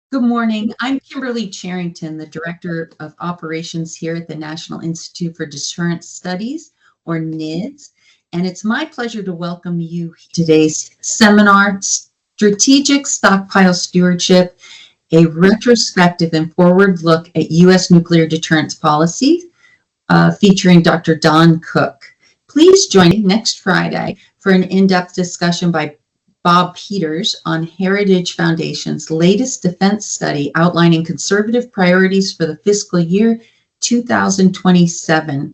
Good morning. I'm Kimberly Charrington, the Director of Operations here at the National Institute for Deterrence Studies, or NIDS, and it's my pleasure to welcome you to today's seminar, Strategic Stockpile Stewardship, a retrospective and forward look at U.S. nuclear deterrence policy, featuring Dr. Don Cook. Please join me next Friday for an in-depth discussion by Bob Peters on Heritage Foundation's latest defense study outlining conservative priorities for the fiscal year 2027.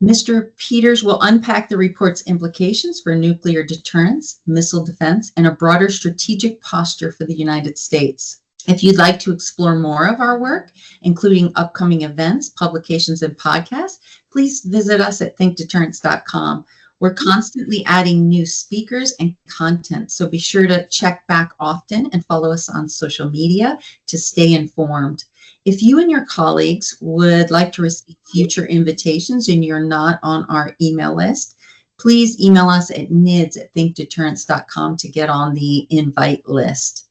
Mr. Peters will unpack the report's implications for nuclear deterrence, missile defense, and a broader strategic posture for the United States. If you'd like to explore more of our work, including upcoming events, publications, and podcasts, please visit us at thinkdeterrence.com. We're constantly adding new speakers and content, so be sure to check back often and follow us on social media to stay informed. If you and your colleagues would like to receive future invitations and you're not on our email list, please email us at nids@thinkdeterrence.com to get on the invite list.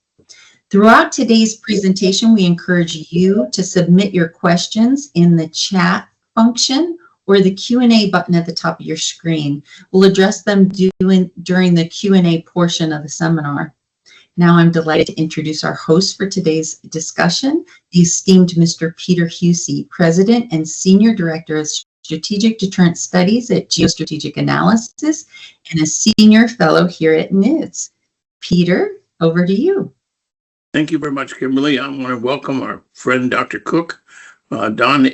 Throughout today's presentation, we encourage you to submit your questions in the chat function or the Q&A button at the top of your screen. We'll address them during the Q&A portion of the seminar. Now I'm delighted to introduce our host for today's discussion, the esteemed Mr. Peter Husey, President and Senior Director of Strategic Deterrence Studies at Geostrategic Analysis and a Senior Fellow here at NIDS. Peter, over to you. Thank you very much, Kimberly. I want to welcome our friend, Dr. Cook. Don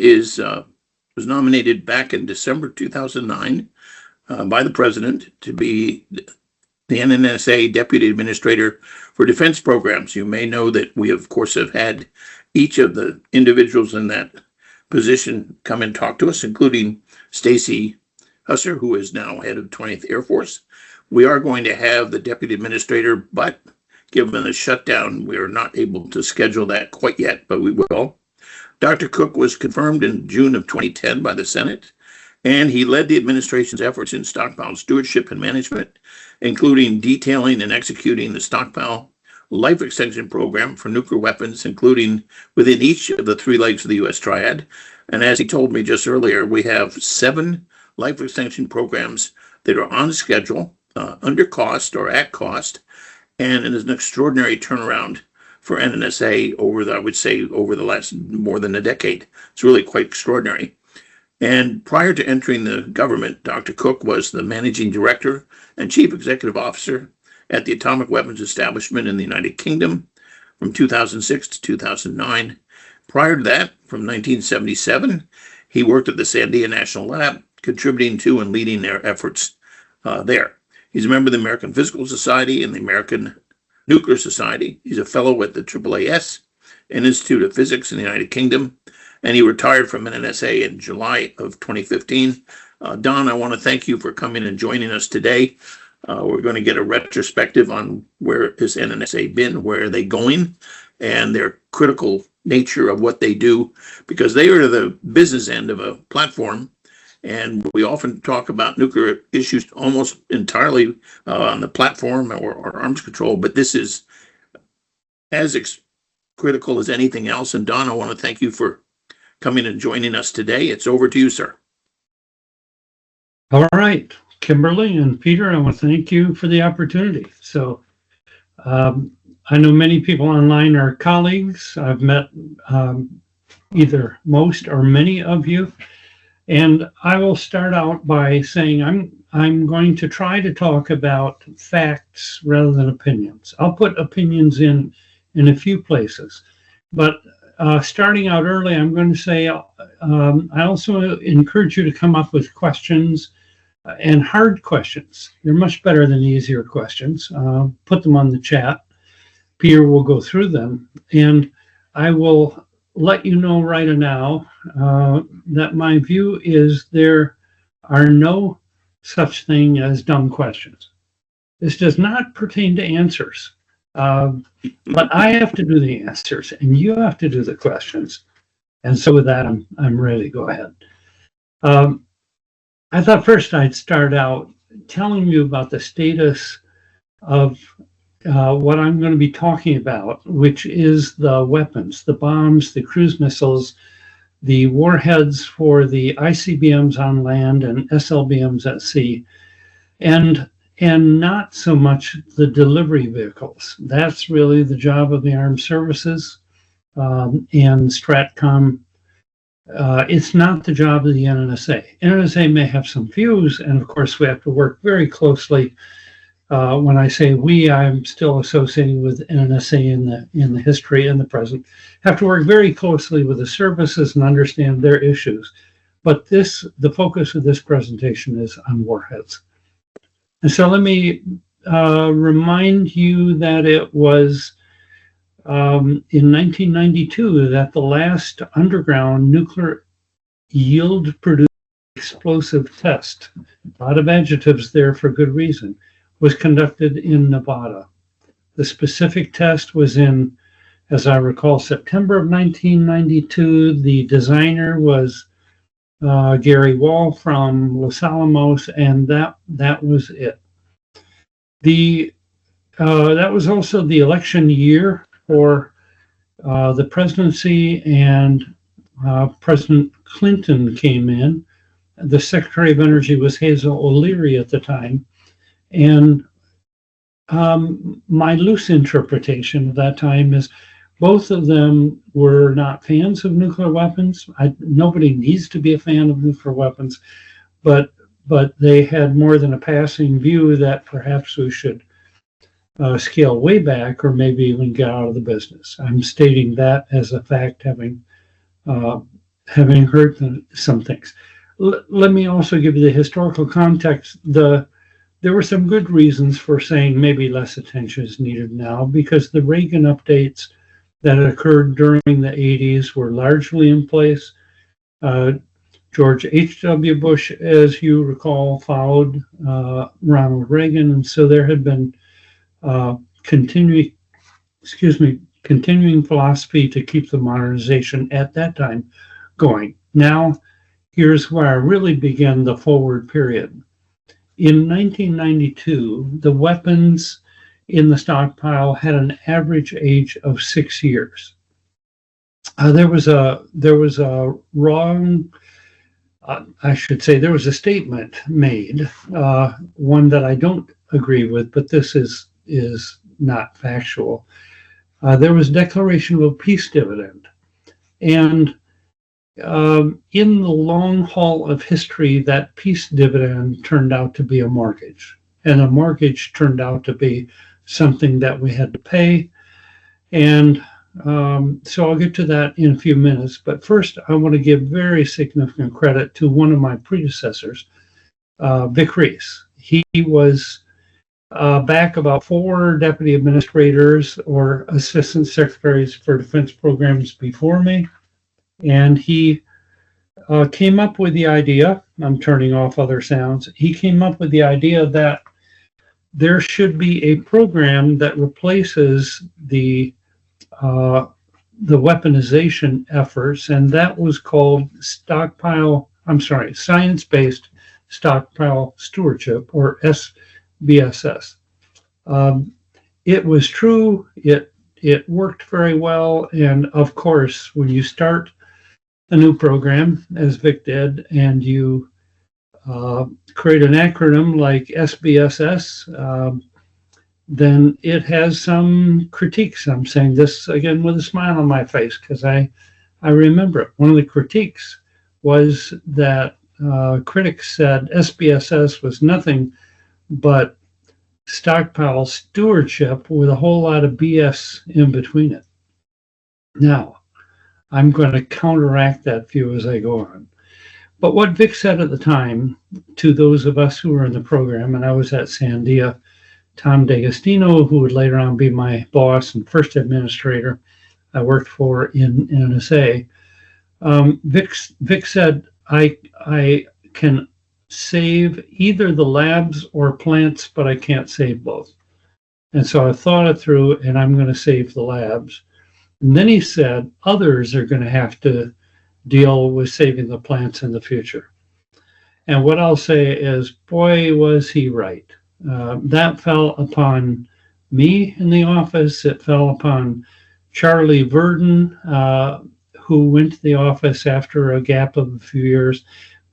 was nominated back in December 2009 by the President to be the NNSA Deputy Administrator for Defense Programs. You may know that we, of course, have had each of the individuals in that position come and talk to us, including Stacy Husser, who is now head of 20th Air Force. We are going to have the Deputy Administrator, but given the shutdown, we are not able to schedule that quite yet, but we will. Dr. Cook was confirmed in June of 2010 by the Senate, and he led the administration's efforts in stockpile stewardship and management, including detailing and executing the stockpile life extension program for nuclear weapons, including within each of the three legs of the U.S. triad. And as he told me just earlier, we have 7 life extension programs that are on schedule, under cost or at cost, and it is an extraordinary turnaround for NNSA over the last more than a decade. It's really quite extraordinary. And prior to entering the government, Dr. Cook was the managing director and chief executive officer at the Atomic Weapons Establishment in the United Kingdom from 2006 to 2009. Prior to that, from 1977, he worked at the Sandia National Lab, contributing to and leading their efforts there. He's a member of the American Physical Society and the American Nuclear Society. He's a fellow at the AAAS, an Institute of Physics in the United Kingdom, and he retired from NNSA in July of 2015. Don, I want to thank you for coming and joining us today. We're going to get a retrospective on where has NNSA been, where are they going, and their critical nature of what they do, because they are the business end of a platform. And we often talk about nuclear issues almost entirely on the platform or arms control, but this is as critical as anything else. And Don, I want to thank you for coming and joining us today. It's over to you, sir. All right, Kimberly and Peter, I want to thank you for the opportunity. So I know many people online are colleagues. I've met either most or many of you. And I will start out by saying I'm going to try to talk about facts rather than opinions. I'll put opinions in a few places, but starting out early, I'm going to say I also encourage you to come up with questions and hard questions. They're much better than easier questions. Put them on the chat. Peter will go through them, and I will let you know right now that my view is there are no such thing as dumb questions. This does not pertain to answers, but I have to do the answers and you have to do the questions. And so with that, I'm ready. Go ahead. I thought first I'd start out telling you about the status of what I'm going to be talking about, which is the weapons, the bombs, the cruise missiles, the warheads for the ICBMs on land and SLBMs at sea, and not so much the delivery vehicles. That's really the job of the armed services and Stratcom. It's not the job of the NNSA. NNSA may have some views, and of course we have to work very closely. When I say we, I'm still associated with NNSA in the history and the present. Have to work very closely with the services and understand their issues. But the focus of this presentation is on warheads. And so let me remind you that it was in 1992 that the last underground nuclear yield produced explosive test, a lot of adjectives there for good reason, was conducted in Nevada. The specific test was in, as I recall, September of 1992. The designer was Gary Wall from Los Alamos, and that was it. That was also the election year for the presidency, and President Clinton came in. The Secretary of Energy was Hazel O'Leary at the time. And my loose interpretation of that time is both of them were not fans of nuclear weapons. Nobody needs to be a fan of nuclear weapons, but they had more than a passing view that perhaps we should scale way back or maybe even get out of the business. I'm stating that as a fact, having heard some things. Let me also give you the historical context. There were some good reasons for saying maybe less attention is needed now, because the Reagan updates that occurred during the 80s were largely in place. George H.W. Bush, as you recall, followed Ronald Reagan, and so there had been continuing philosophy to keep the modernization at that time going. Now, here's where I really begin the forward period. In 1992, the weapons in the stockpile had an average age of 6 years. There was a wrong, I should say, there was a statement made, one that I don't agree with, but this is not factual. There was a declaration of a peace dividend, and in the long haul of history, that peace dividend turned out to be a mortgage, and a mortgage turned out to be something that we had to pay. And so I'll get to that in a few minutes. But first, I want to give very significant credit to one of my predecessors, Vic Reese. He was back about 4 deputy administrators or assistant secretaries for defense programs before me. And he came up with the idea, I'm turning off other sounds, he came up with the idea that there should be a program that replaces the weaponization efforts, and that was called Science-Based Stockpile Stewardship, or SBSS. It was true, it worked very well, and of course, when you start a new program, as Vic did, and you create an acronym like SBSS, then it has some critiques. I'm saying this again with a smile on my face because I remember it. One of the critiques was that critics said SBSS was nothing but stockpile stewardship with a whole lot of BS in between it. Now, I'm going to counteract that view as I go on. But what Vic said at the time to those of us who were in the program, and I was at Sandia, Tom D'Agostino, who would later on be my boss and first administrator I worked for in NNSA, Vic said, I can save either the labs or plants, but I can't save both. And so I thought it through, and I'm going to save the labs. And then he said, others are going to have to deal with saving the plants in the future. And what I'll say is, boy, was he right. That fell upon me in the office. It fell upon Charlie Verdon, who went to the office after a gap of a few years.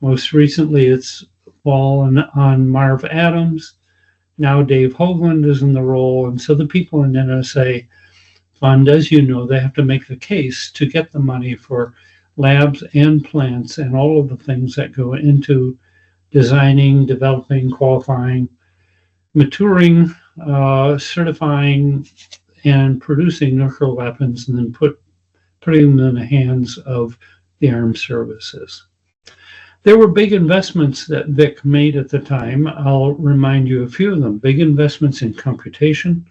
Most recently, it's fallen on Marv Adams. Now Dave Hoagland is in the role. And so the people in NNSA fund, as you know, they have to make the case to get the money for labs and plants and all of the things that go into designing, developing, qualifying, maturing, certifying, and producing nuclear weapons, and then putting them in the hands of the armed services. There were big investments that Vic made at the time. I'll remind you a few of them. Big investments in computation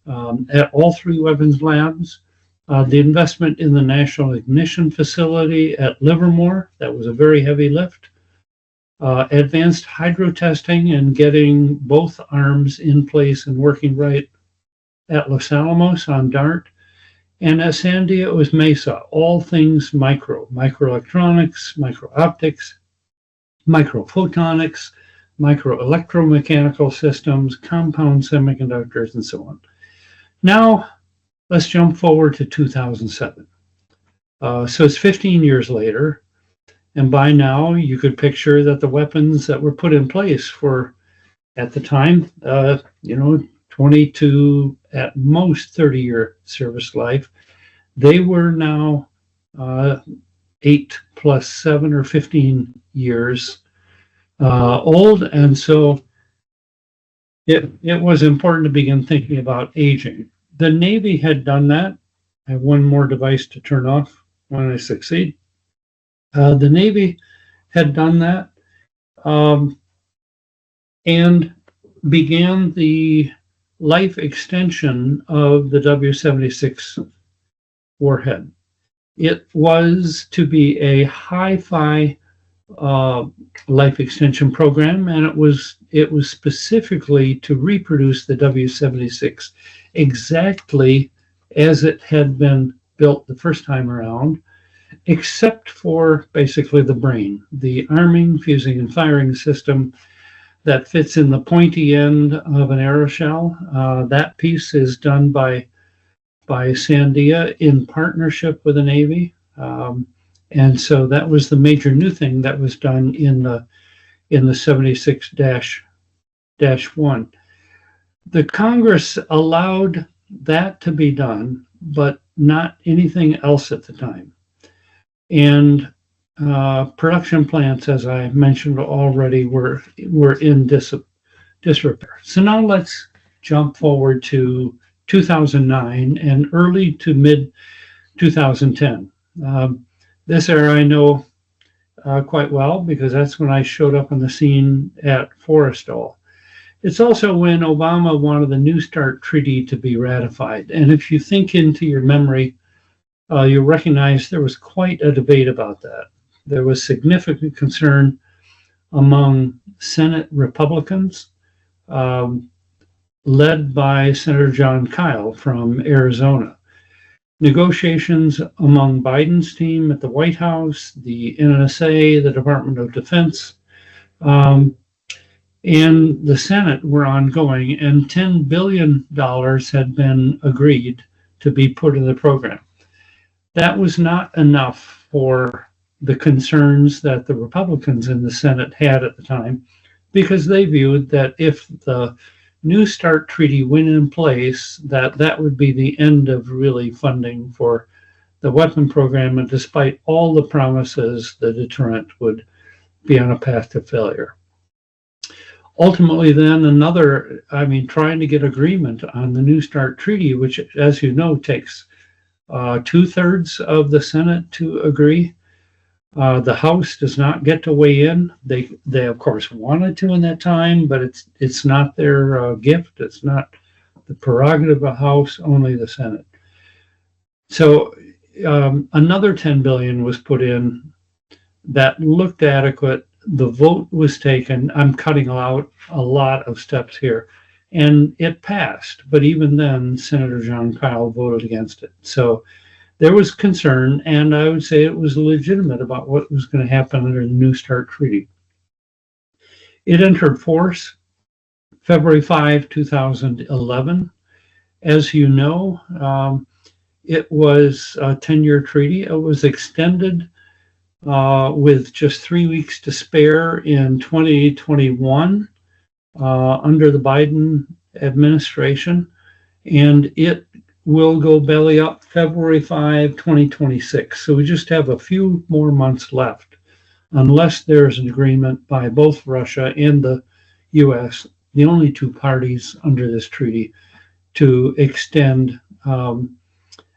at all three weapons labs. The investment in the National Ignition Facility at Livermore, that was a very heavy lift. Advanced hydro testing and getting both arms in place and working right at Los Alamos on DART. And at Sandia, it was MESA, all things microelectronics, micro-optics, microphotonics, microelectromechanical systems, compound semiconductors, and so on. Now, let's jump forward to 2007. So it's 15 years later, and by now you could picture that the weapons that were put in place for, at the time, 22, at most 30-year service life, they were now 8 plus 7 or 15 years old, and so it was important to begin thinking about aging. The Navy had done that. I have one more device to turn off when I succeed. The Navy had done that and began the life extension of the W-76 warhead. It was to be a hi-fi life extension program, and it was specifically to reproduce the W-76 exactly as it had been built the first time around, except for basically the brain, the arming, fusing, and firing system that fits in the pointy end of an aeroshell. That piece is done by Sandia in partnership with the Navy. And so that was the major new thing that was done in the 76-1. The Congress allowed that to be done, but not anything else at the time. And production plants, as I mentioned already, were in disrepair. So now let's jump forward to 2009 and early to mid 2010. This era I know quite well because that's when I showed up on the scene at Forrestal. It's also when Obama wanted the New START Treaty to be ratified. And if you think into your memory, you'll recognize there was quite a debate about that. There was significant concern among Senate Republicans, led by Senator John Kyle from Arizona. Negotiations among Biden's team at the White House, the NNSA, the Department of Defense, and the Senate were ongoing, and $10 billion had been agreed to be put in the program. That was not enough for the concerns that the Republicans in the Senate had at the time, because they viewed that if the New START Treaty went in place, that would be the end of really funding for the weapon program, and despite all the promises, the deterrent would be on a path to failure. Ultimately, then, trying to get agreement on the New START Treaty, which, as you know, takes 2/3 of the Senate to agree. The House does not get to weigh in. They of course wanted to in that time, but it's not their gift. It's not the prerogative of the House, only the Senate. So another $10 billion was put in that looked adequate. The vote was taken. I'm cutting out a lot of steps here, and it passed. But even then, Senator John Kyle voted against it. So there was concern, and I would say it was legitimate about what was going to happen under the New START Treaty. It entered force February 5, 2011. As you know, it was a 10-year treaty. It was extended with just 3 weeks to spare in 2021 under the Biden administration, and it will go belly up February 5, 2026. So we just have a few more months left, unless there's an agreement by both Russia and the U.S., the only two parties under this treaty, to extend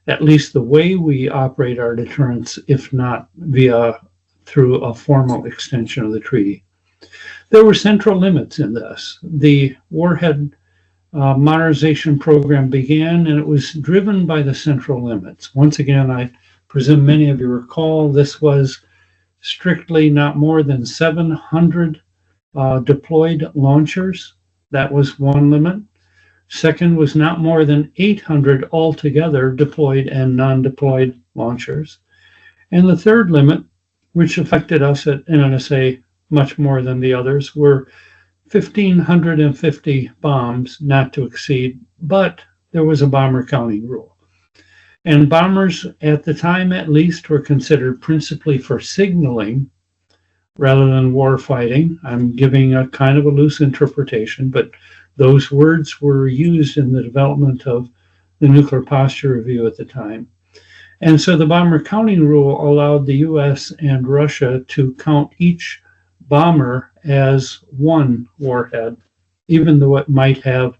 at least the way we operate our deterrence, if not through a formal extension of the treaty. There were central limits in this. The warhead modernization program began, and it was driven by the central limits. Once again, I presume many of you recall, this was strictly not more than 700 deployed launchers. That was one limit. Second was not more than 800 altogether deployed and non-deployed launchers. And the third limit, which affected us at NNSA much more than the others, were 1,550 bombs not to exceed, but there was a bomber counting rule. And bombers, at the time at least, were considered principally for signaling rather than war fighting. I'm giving a kind of a loose interpretation, but those words were used in the development of the Nuclear Posture Review at the time. And so the bomber counting rule allowed the US and Russia to count each bomber as one warhead, even though it might have,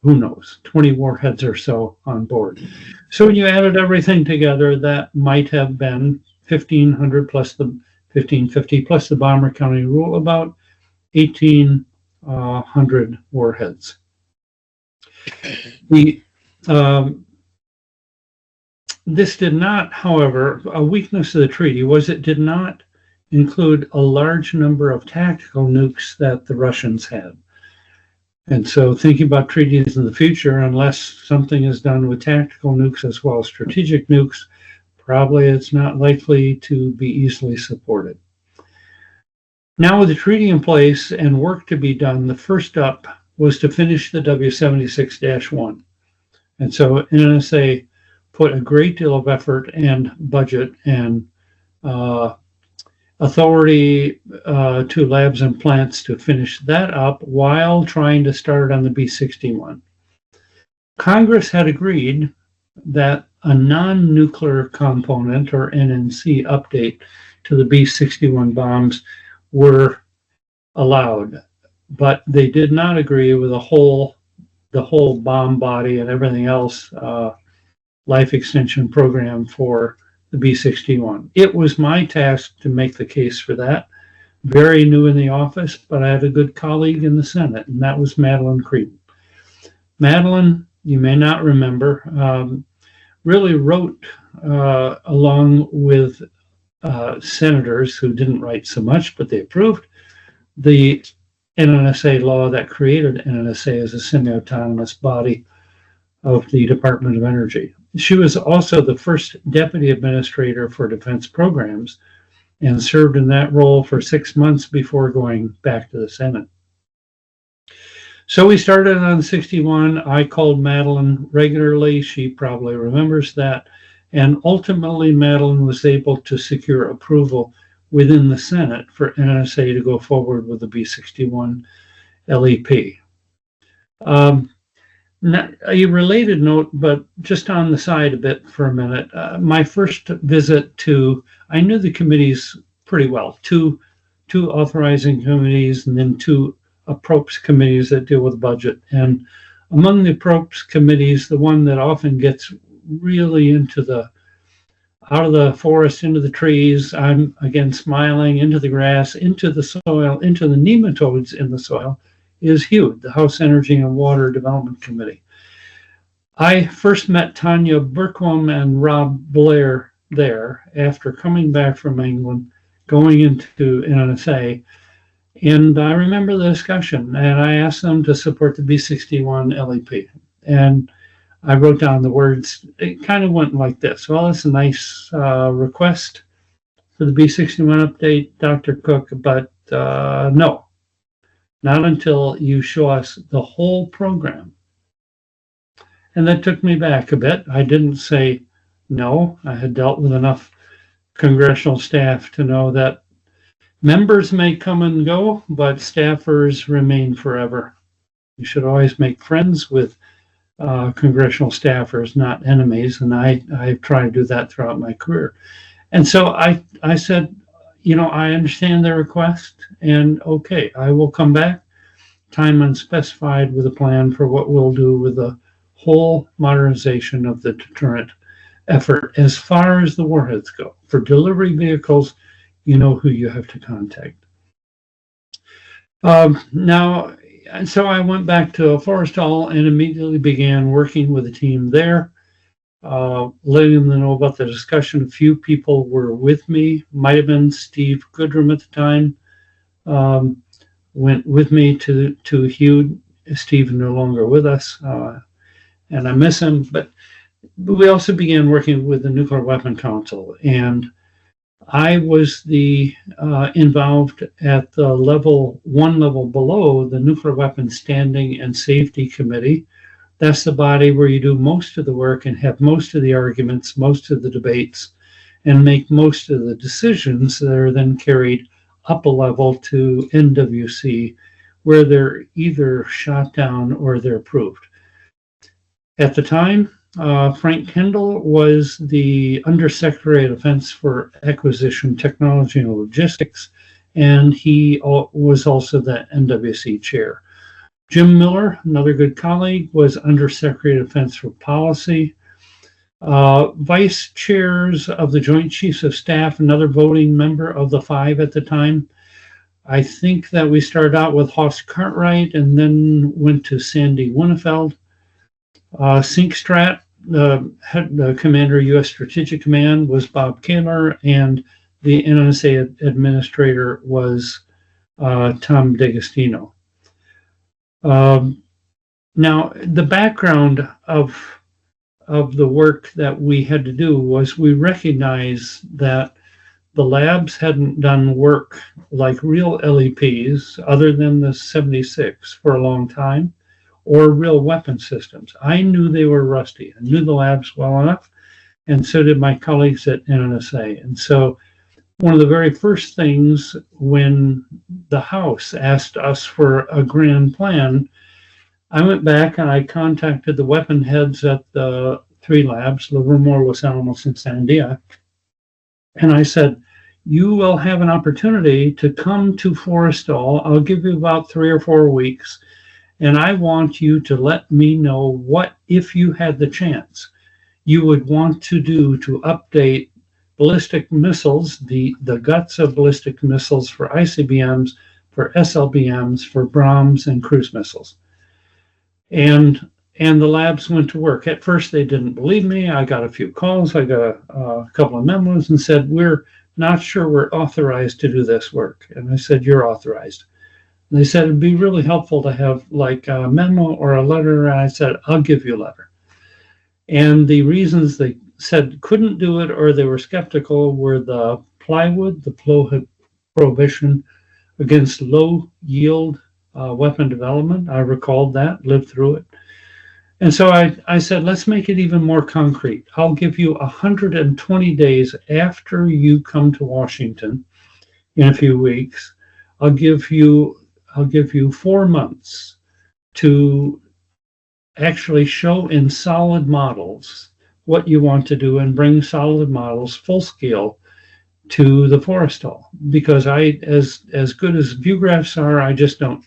who knows, 20 warheads or so on board. So when you added everything together, that might have been 1,500 plus the 1,550 plus the bomber counting rule, about 1,800 warheads. This did not, however, a weakness of the treaty was it did not include a large number of tactical nukes that the Russians had. And so thinking about treaties in the future, unless something is done with tactical nukes as well as strategic nukes, probably it's not likely to be easily supported. Now with the treaty in place and work to be done, the first up was to finish the W76-1. And so NNSA put a great deal of effort and budget and authority to labs and plants to finish that up while trying to start on the B-61. Congress had agreed that a non-nuclear component, or NNC, update to the B-61 bombs were allowed, but they did not agree with the whole bomb body and everything else life extension program for the B-61. It was my task to make the case for that. Very new in the office, but I had a good colleague in the Senate, and that was Madeline Creedon. Madeline, you may not remember, really wrote along with senators who didn't write so much, but they approved the NNSA law that created NNSA as a semi-autonomous body of the Department of Energy. She was also the first deputy administrator for defense programs and served in that role for 6 months before going back to the Senate. So we started on 61. I called Madeline regularly. She probably remembers that. And ultimately, Madeline was able to secure approval within the Senate for NNSA to go forward with the B-61 LEP. Not a related note, but just on the side a bit for a minute. My first visit I knew the committees pretty well, two authorizing committees and then two approps committees that deal with budget. And among the approps committees, the one that often gets really out of the forest, into the trees, I'm again smiling, into the grass, into the soil, into the nematodes in the soil, is HUDE, the House Energy and Water Development Committee. I first met Tanya Berkwam and Rob Blair there after coming back from England, going into NNSA, and I remember the discussion, and I asked them to support the B-61 LEP, and I wrote down the words. It kind of went like this: well, it's a nice request for the B-61 update, Dr. Cook, but no, not until you show us the whole program. And that took me back a bit. I didn't say no. I had dealt with enough congressional staff to know that members may come and go, but staffers remain forever. You should always make friends with congressional staffers, not enemies. And I try to do that throughout my career. And so I said, I understand their request, and okay, I will come back, time unspecified, with a plan for what we'll do with the whole modernization of the deterrent effort as far as the warheads go. For delivery vehicles, you know who you have to contact. And so I went back to Forrestal and immediately began working with a team there, letting them know about the discussion. A few people were with me, might have been Steve Goodrum at the time, went with me to Hugh. Steve is no longer with us, and I miss him, but we also began working with the Nuclear Weapon Council, and I was involved at the one level below the Nuclear Weapons Standing and Safety Committee. That's the body where you do most of the work and have most of the arguments, most of the debates, and make most of the decisions that are then carried up a level to NWC, where they're either shot down or they're approved. At the time, Frank Kendall was the Undersecretary of Defense for Acquisition, Technology, and Logistics, and he was also the NWC chair. Jim Miller, another good colleague, was Undersecretary of Defense for Policy. Vice chairs of the Joint Chiefs of Staff, another voting member of the 5 at the time. I think that we started out with Horst Cartwright and then went to Sandy Winnefeld. Sinkstrat, the commander of U.S. Strategic Command, was Bob Kaler, and the NNSA administrator was Tom D'Agostino. Now, the background of the work that we had to do was we recognized that the labs hadn't done work like real LEPs other than the 76 for a long time, or real weapon systems. I knew they were rusty. I knew the labs well enough, and so did my colleagues at NNSA. And so one of the very first things when the House asked us for a grand plan, I went back and I contacted the weapon heads at the 3 labs, Livermore, Los Alamos, and Sandia. And I said, you will have an opportunity to come to Forrestal. I'll give you about 3 or 4 weeks. And I want you to let me know what, if you had the chance, you would want to do to update ballistic missiles, the guts of ballistic missiles for ICBMs, for SLBMs, for Brahms, and cruise missiles. And the labs went to work. At first, they didn't believe me. I got a few calls. I got a couple of memos and said, we're not sure we're authorized to do this work. And I said, you're authorized. And they said, it'd be really helpful to have like a memo or a letter. And I said, I'll give you a letter. And the reasons they said couldn't do it or they were skeptical were the plywood, the prohibition against low yield weapon development. I recalled that, lived through it. And so I said, let's make it even more concrete. I'll give you 120 days after you come to Washington in a few weeks. I'll give you 4 months to actually show in solid models what you want to do and bring solid models full scale to the Forrestal. Because as good as view graphs are, I just don't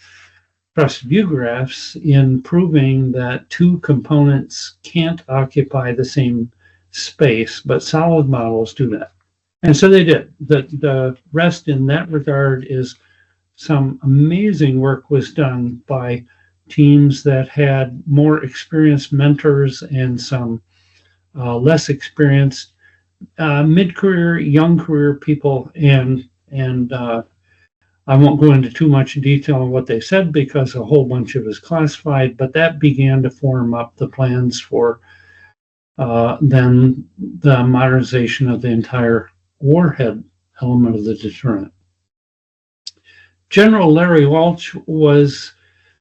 trust view graphs in proving that 2 components can't occupy the same space, but solid models do that. And so they did. The rest in that regard is some amazing work was done by teams that had more experienced mentors and some less experienced mid-career, young career people, and I won't go into too much detail on what they said because a whole bunch of it is classified, but that began to form up the plans for then the modernization of the entire warhead element of the deterrent. General Larry Walsh was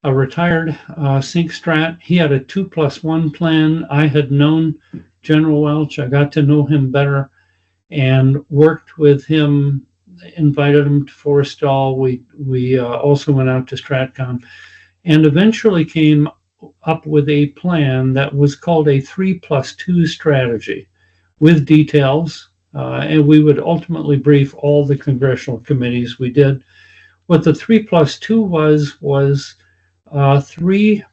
a retired sync strat. He had a 2+1 plan. I had known General Welch. I got to know him better and worked with him, invited him to Forestall. We also went out to StratCom and eventually came up with a plan that was called a 3+2 strategy with details. And we would ultimately brief all the congressional committees. We did. What the 3+2 was 3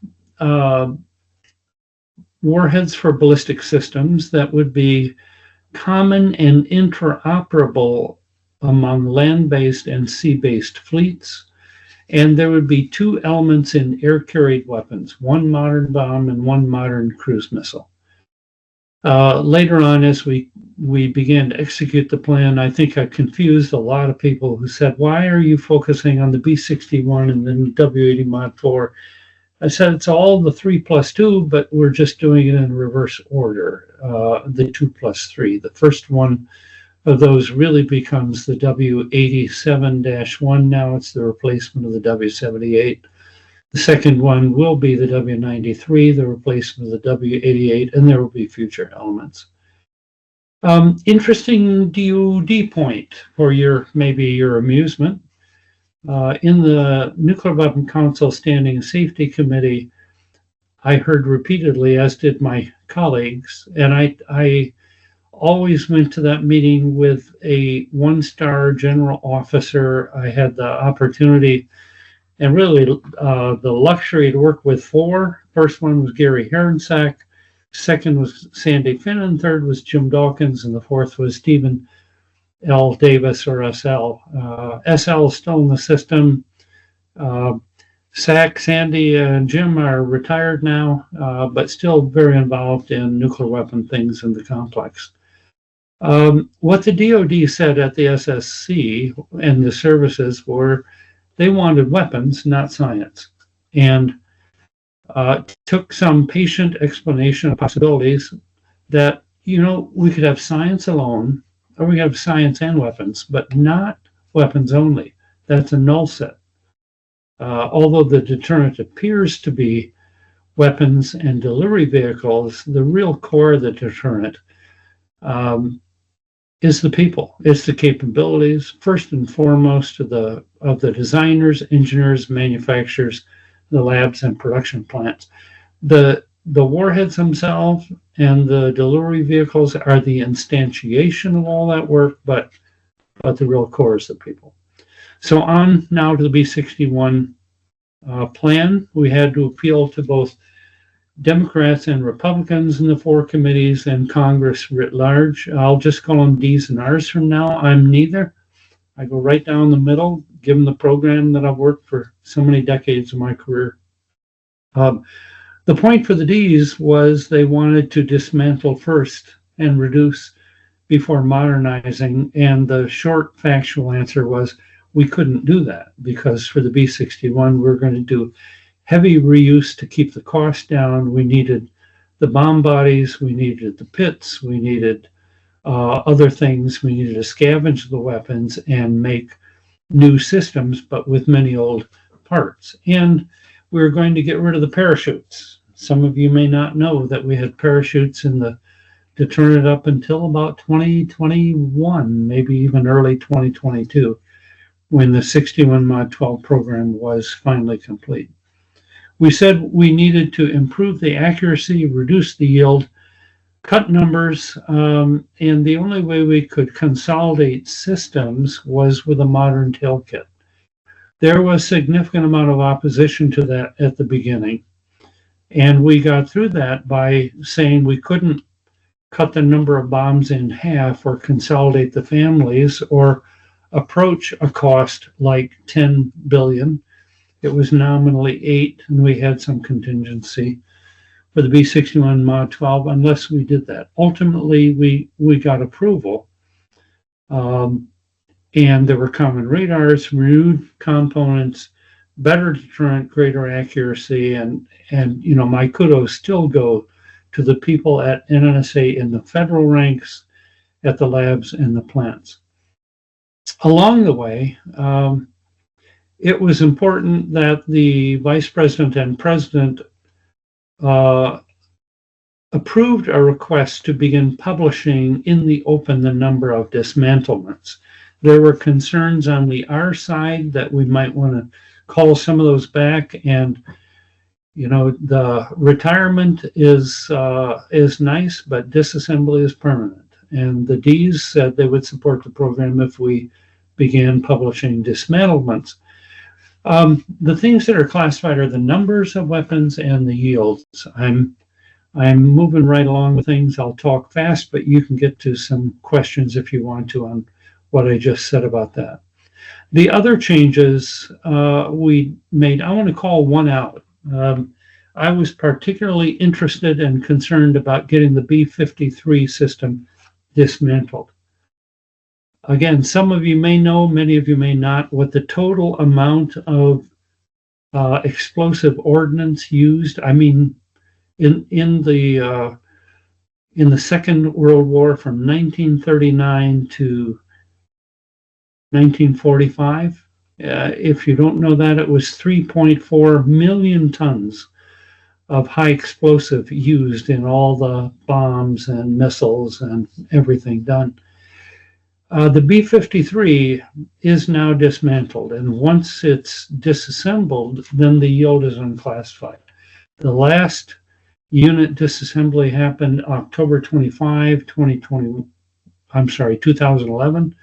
warheads for ballistic systems that would be common and interoperable among land-based and sea-based fleets. And there would be 2 elements in air-carried weapons, 1 modern bomb and 1 modern cruise missile. Later on, as we began to execute the plan, I think I confused a lot of people who said, why are you focusing on the B-61 and then W-80 Mod 4? I said, it's all the 3+2, but we're just doing it in reverse order, the 2+3. The first one of those really becomes the W-87-1. Now it's the replacement of the W-78. The second one will be the W-93, the replacement of the W-88, and there will be future elements. Interesting DoD point for maybe your amusement. In the Nuclear Weapon Council Standing Safety Committee, I heard repeatedly, as did my colleagues, and I always went to that meeting with a 1-star general officer. I had the opportunity and really the luxury to work with 4. First one was Gary Herensack, second was Sandy Finnan, third was Jim Dawkins, and the fourth was Stephen L. Davis, or SL. SL is still in the system. Sandy, and Jim are retired now, but still very involved in nuclear weapon things in the complex. What the DoD said at the SSC and the services were they wanted weapons, not science, and took some patient explanation of possibilities that, we could have science alone, or we could have science and weapons, but not weapons only. That's a null set. Although the deterrent appears to be weapons and delivery vehicles, the real core of the deterrent is the people. It's the capabilities, first and foremost, of the designers, engineers, manufacturers, the labs, and production plants. The warheads themselves and the delivery vehicles are the instantiation of all that work, but the real core is the people. So on now to the B-61 plan. We had to appeal to both Democrats and Republicans in the 4 committees and Congress writ large. I'll just call them D's and R's from now. I'm neither. I go right down the middle, given the program that I've worked for so many decades of my career. The point for the D's was they wanted to dismantle first and reduce before modernizing. And the short factual answer was we couldn't do that because for the B-61, we're going to do heavy reuse to keep the cost down. We needed the bomb bodies, we needed the pits, we needed other things. We needed to scavenge the weapons and make new systems, but with many old parts. And we were going to get rid of the parachutes. Some of you may not know that we had parachutes in the deterrent up until about 2021, maybe even early 2022, when the 61 Mod 12 program was finally complete. We said we needed to improve the accuracy, reduce the yield, cut numbers, and the only way we could consolidate systems was with a modern tail kit. There was a significant amount of opposition to that at the beginning, and we got through that by saying we couldn't cut the number of bombs in half or consolidate the families or approach a cost like 10 billion. It was nominally 8, and we had some contingency for the B-61 Mod 12 unless we did that. Ultimately, we got approval, and there were common radars, renewed components, better deterrent, greater accuracy, and my kudos still go to the people at NNSA in the federal ranks, at the labs and the plants. Along the way, it was important that the vice president and president approved a request to begin publishing in the open the number of dismantlements. There were concerns on the R side that we might want to call some of those back, and the retirement is nice, but disassembly is permanent. And the Ds said they would support the program if we began publishing dismantlements. The things that are classified are the numbers of weapons and the yields. I'm moving right along with things. I'll talk fast, but you can get to some questions if you want to on what I just said about that. The other changes we made, I want to call one out. I was particularly interested and concerned about getting the B-53 system dismantled. Again, some of you may know, many of you may not, what the total amount of explosive ordnance used. I mean, in the Second World War from 1939 to 1945. If you don't know that, it was 3.4 million tons of high explosive used in all the bombs and missiles and everything done. The B-53 is now dismantled, and once it's disassembled, then the yield is unclassified. The last unit disassembly happened October 25, 2011.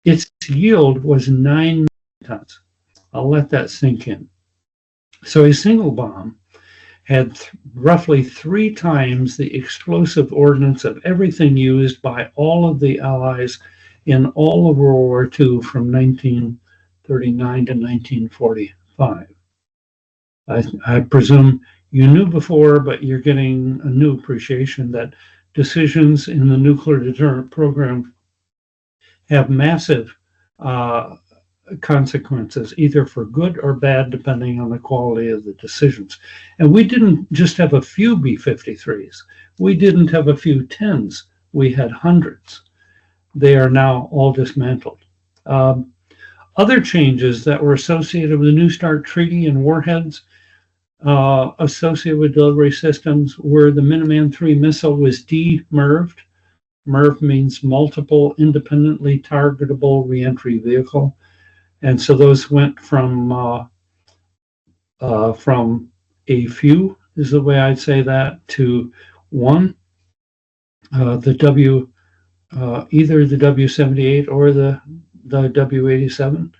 Its yield was 9 million tons. I'll let that sink in. So a single bomb had roughly 3 times the explosive ordnance of everything used by all of the Allies in all of World War II from 1939 to 1945. I presume you knew before, but you're getting a new appreciation that decisions in the nuclear deterrent program have massive consequences, either for good or bad, depending on the quality of the decisions. And we didn't just have a few B-53s. We didn't have a few tens. We had hundreds. They are now all dismantled. Other changes that were associated with the New START Treaty and warheads associated with delivery systems were the Minuteman III missile was de-MIRVed. MIRV means multiple independently targetable reentry vehicle. And so those went from a few, is the way I'd say that, to one. Either the W-78 or the W-87,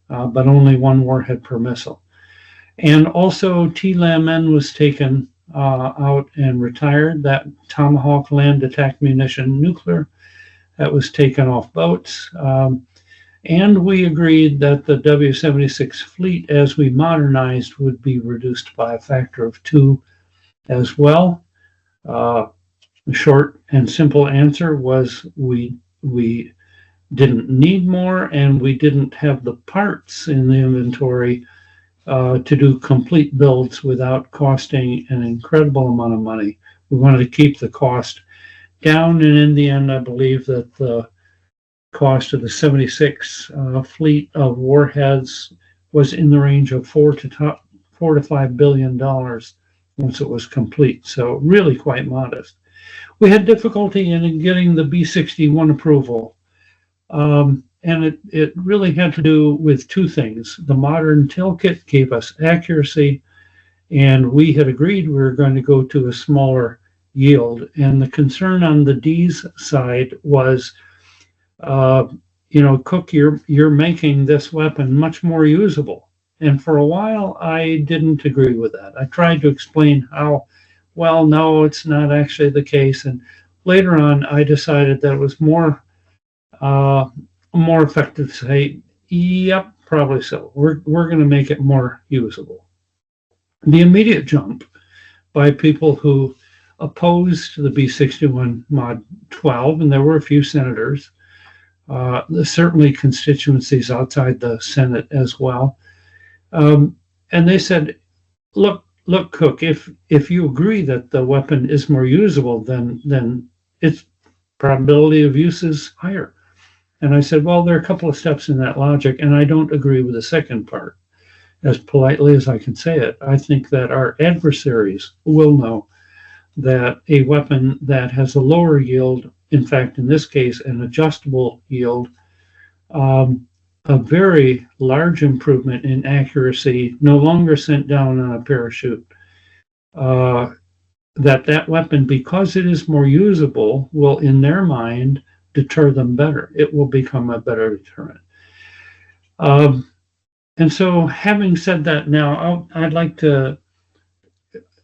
but only one warhead per missile. And also TLAM-N was taken out and retired. That Tomahawk land attack munition nuclear, that was taken off boats. And we agreed that the W-76 fleet, as we modernized, would be reduced by a factor of 2 as well. The short and simple answer was we didn't need more, and we didn't have the parts in the inventory to do complete builds without costing an incredible amount of money. We wanted to keep the cost down, and in the end, I believe that the cost of the 76 fleet of warheads was in the range of $4 to $5 billion once it was complete. So really quite modest. We had difficulty in getting the B-61 approval. And it really had to do with 2 things. The modern tail kit gave us accuracy, and we had agreed we were going to go to a smaller yield. And the concern on the D's side was, Cook, you're making this weapon much more usable. And for a while, I didn't agree with that. I tried to explain how, well, no, it's not actually the case. And later on, I decided that it was more effective to say, yep, probably so. We're going to make it more usable. The immediate jump by people who opposed the B-61 Mod 12, and there were a few senators, certainly constituencies outside the Senate as well. And they said, look, Cook, if you agree that the weapon is more usable, then its probability of use is higher. And I said, well, there are a couple of steps in that logic, and I don't agree with the second part. as politely as I can say it. I think that our adversaries will know that a weapon that has a lower yield, in fact, in this case, an adjustable yield, a very large improvement in accuracy, no longer sent down on a parachute, that weapon, because it is more usable, will, in their mind, deter them better. It will become a better deterrent. And so, having said that now, I'd like to,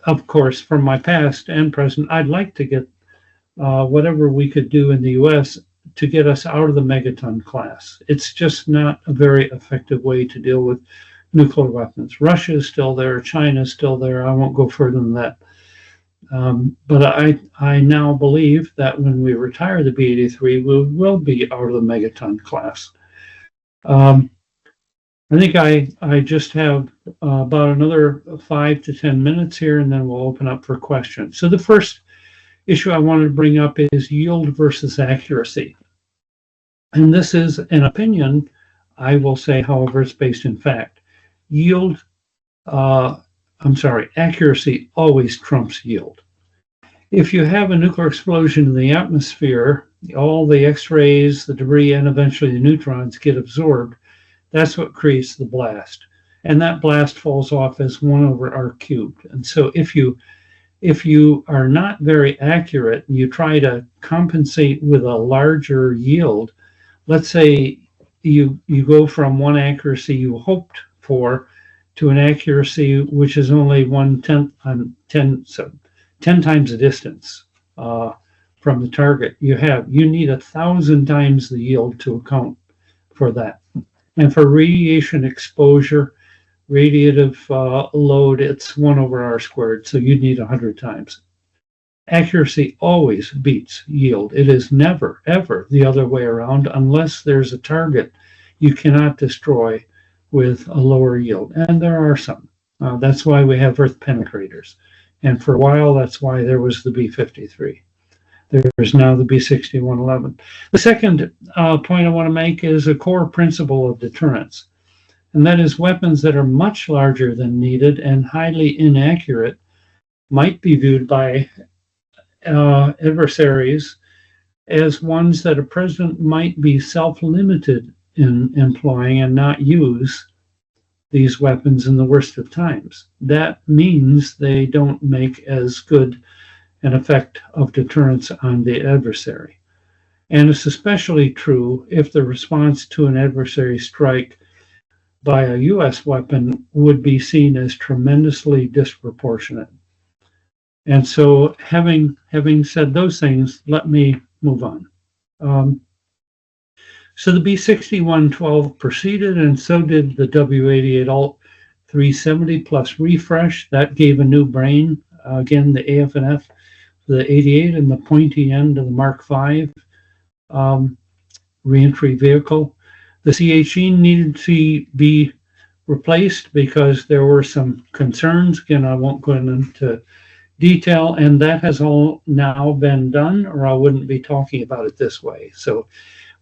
of course, from my past and present, I'd like to get whatever we could do in the U.S. to get us out of the megaton class. It's just not a very effective way to deal with nuclear weapons. Russia is still there. China is still there. I won't go further than that. But I now believe that when we retire the B-83, we will be out of the megaton class. I think I just have about another 5 to 10 minutes here, and then we'll open up for questions. So the first issue I wanted to bring up is yield versus accuracy. And this is an opinion, I will say, however, it's based in fact. Accuracy always trumps yield. If you have a nuclear explosion in the atmosphere, all the X-rays, the debris, and eventually the neutrons get absorbed. That's what creates the blast. And that blast falls off as 1 over r cubed. And so if you are not very accurate and you try to compensate with a larger yield, let's say you go from one accuracy you hoped for to an accuracy which is only 10 times the distance from the target you need 1,000 times the yield to account for that. And for radiation exposure, radiative load, it's 1 over r squared, so you need 100 times. Accuracy always beats yield. It is never, ever the other way around unless there's a target you cannot destroy with a lower yield. And there are some. That's why we have Earth penetrators. And for a while, that's why there was the B-53. There's now the B-6111. The second point I want to make is a core principle of deterrence. And that is weapons that are much larger than needed and highly inaccurate might be viewed by adversaries as ones that a president might be self-limited in employing and not use these weapons in the worst of times. That means they don't make as good an effect of deterrence on the adversary. And it's especially true if the response to an adversary strike by a U.S. weapon would be seen as tremendously disproportionate. And so having said those things, let me move on. So the B-6112 proceeded, and so did the W-88 Alt 370 plus refresh. That gave a new brain, again, the AF&F, the 88 and the pointy end of the Mark V reentry vehicle. The CHE needed to be replaced because there were some concerns. Again, I won't go into detail, and that has all now been done, or I wouldn't be talking about it this way. So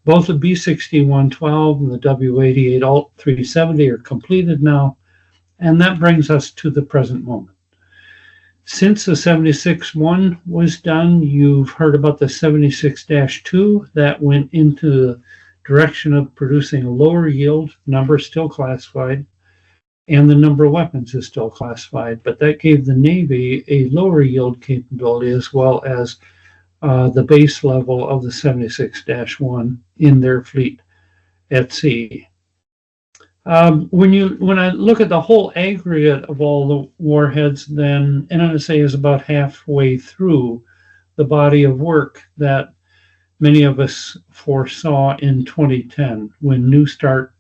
both the B-6112 and the W-88 Alt 370 are completed now, and that brings us to the present moment. Since the 76-1 was done, you've heard about the 76-2 that went into the direction of producing a lower yield, number still classified, and the number of weapons is still classified, but that gave the Navy a lower yield capability as well as the base level of the 76-1 in their fleet at sea. When I look at the whole aggregate of all the warheads, then NNSA is about halfway through the body of work that many of us foresaw in 2010 when New START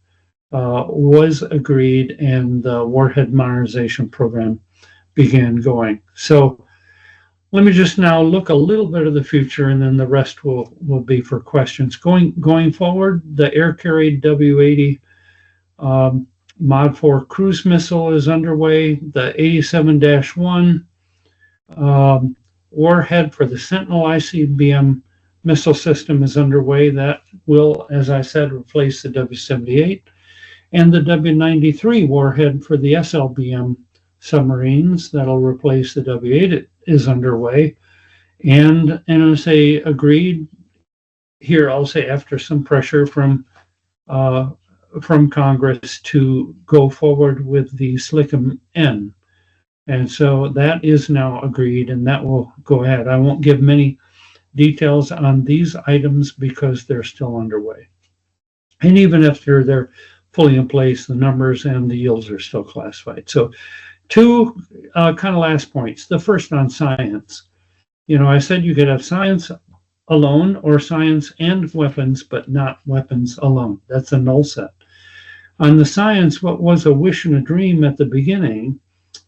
was agreed and the Warhead Modernization Program began going. So let me just now look a little bit of the future, and then the rest will be for questions. Going forward, the air-carried W-80 Mod 4 cruise missile is underway. The 87-1 warhead for the Sentinel ICBM missile system is underway. That will, as I said, replace the W-78. and the W-93 warhead for the SLBM submarines that'll replace the W-8 is underway. And NNSA agreed here, I'll say after some pressure from Congress, to go forward with the SLCM-N. And so that is now agreed, and that will go ahead. I won't give many details on these items because they're still underway. And even after they're fully in place, the numbers and the yields are still classified. So two kind of last points. The first on science. You know, I said you could have science alone or science and weapons, but not weapons alone. That's a null set. On the science, what was a wish and a dream at the beginning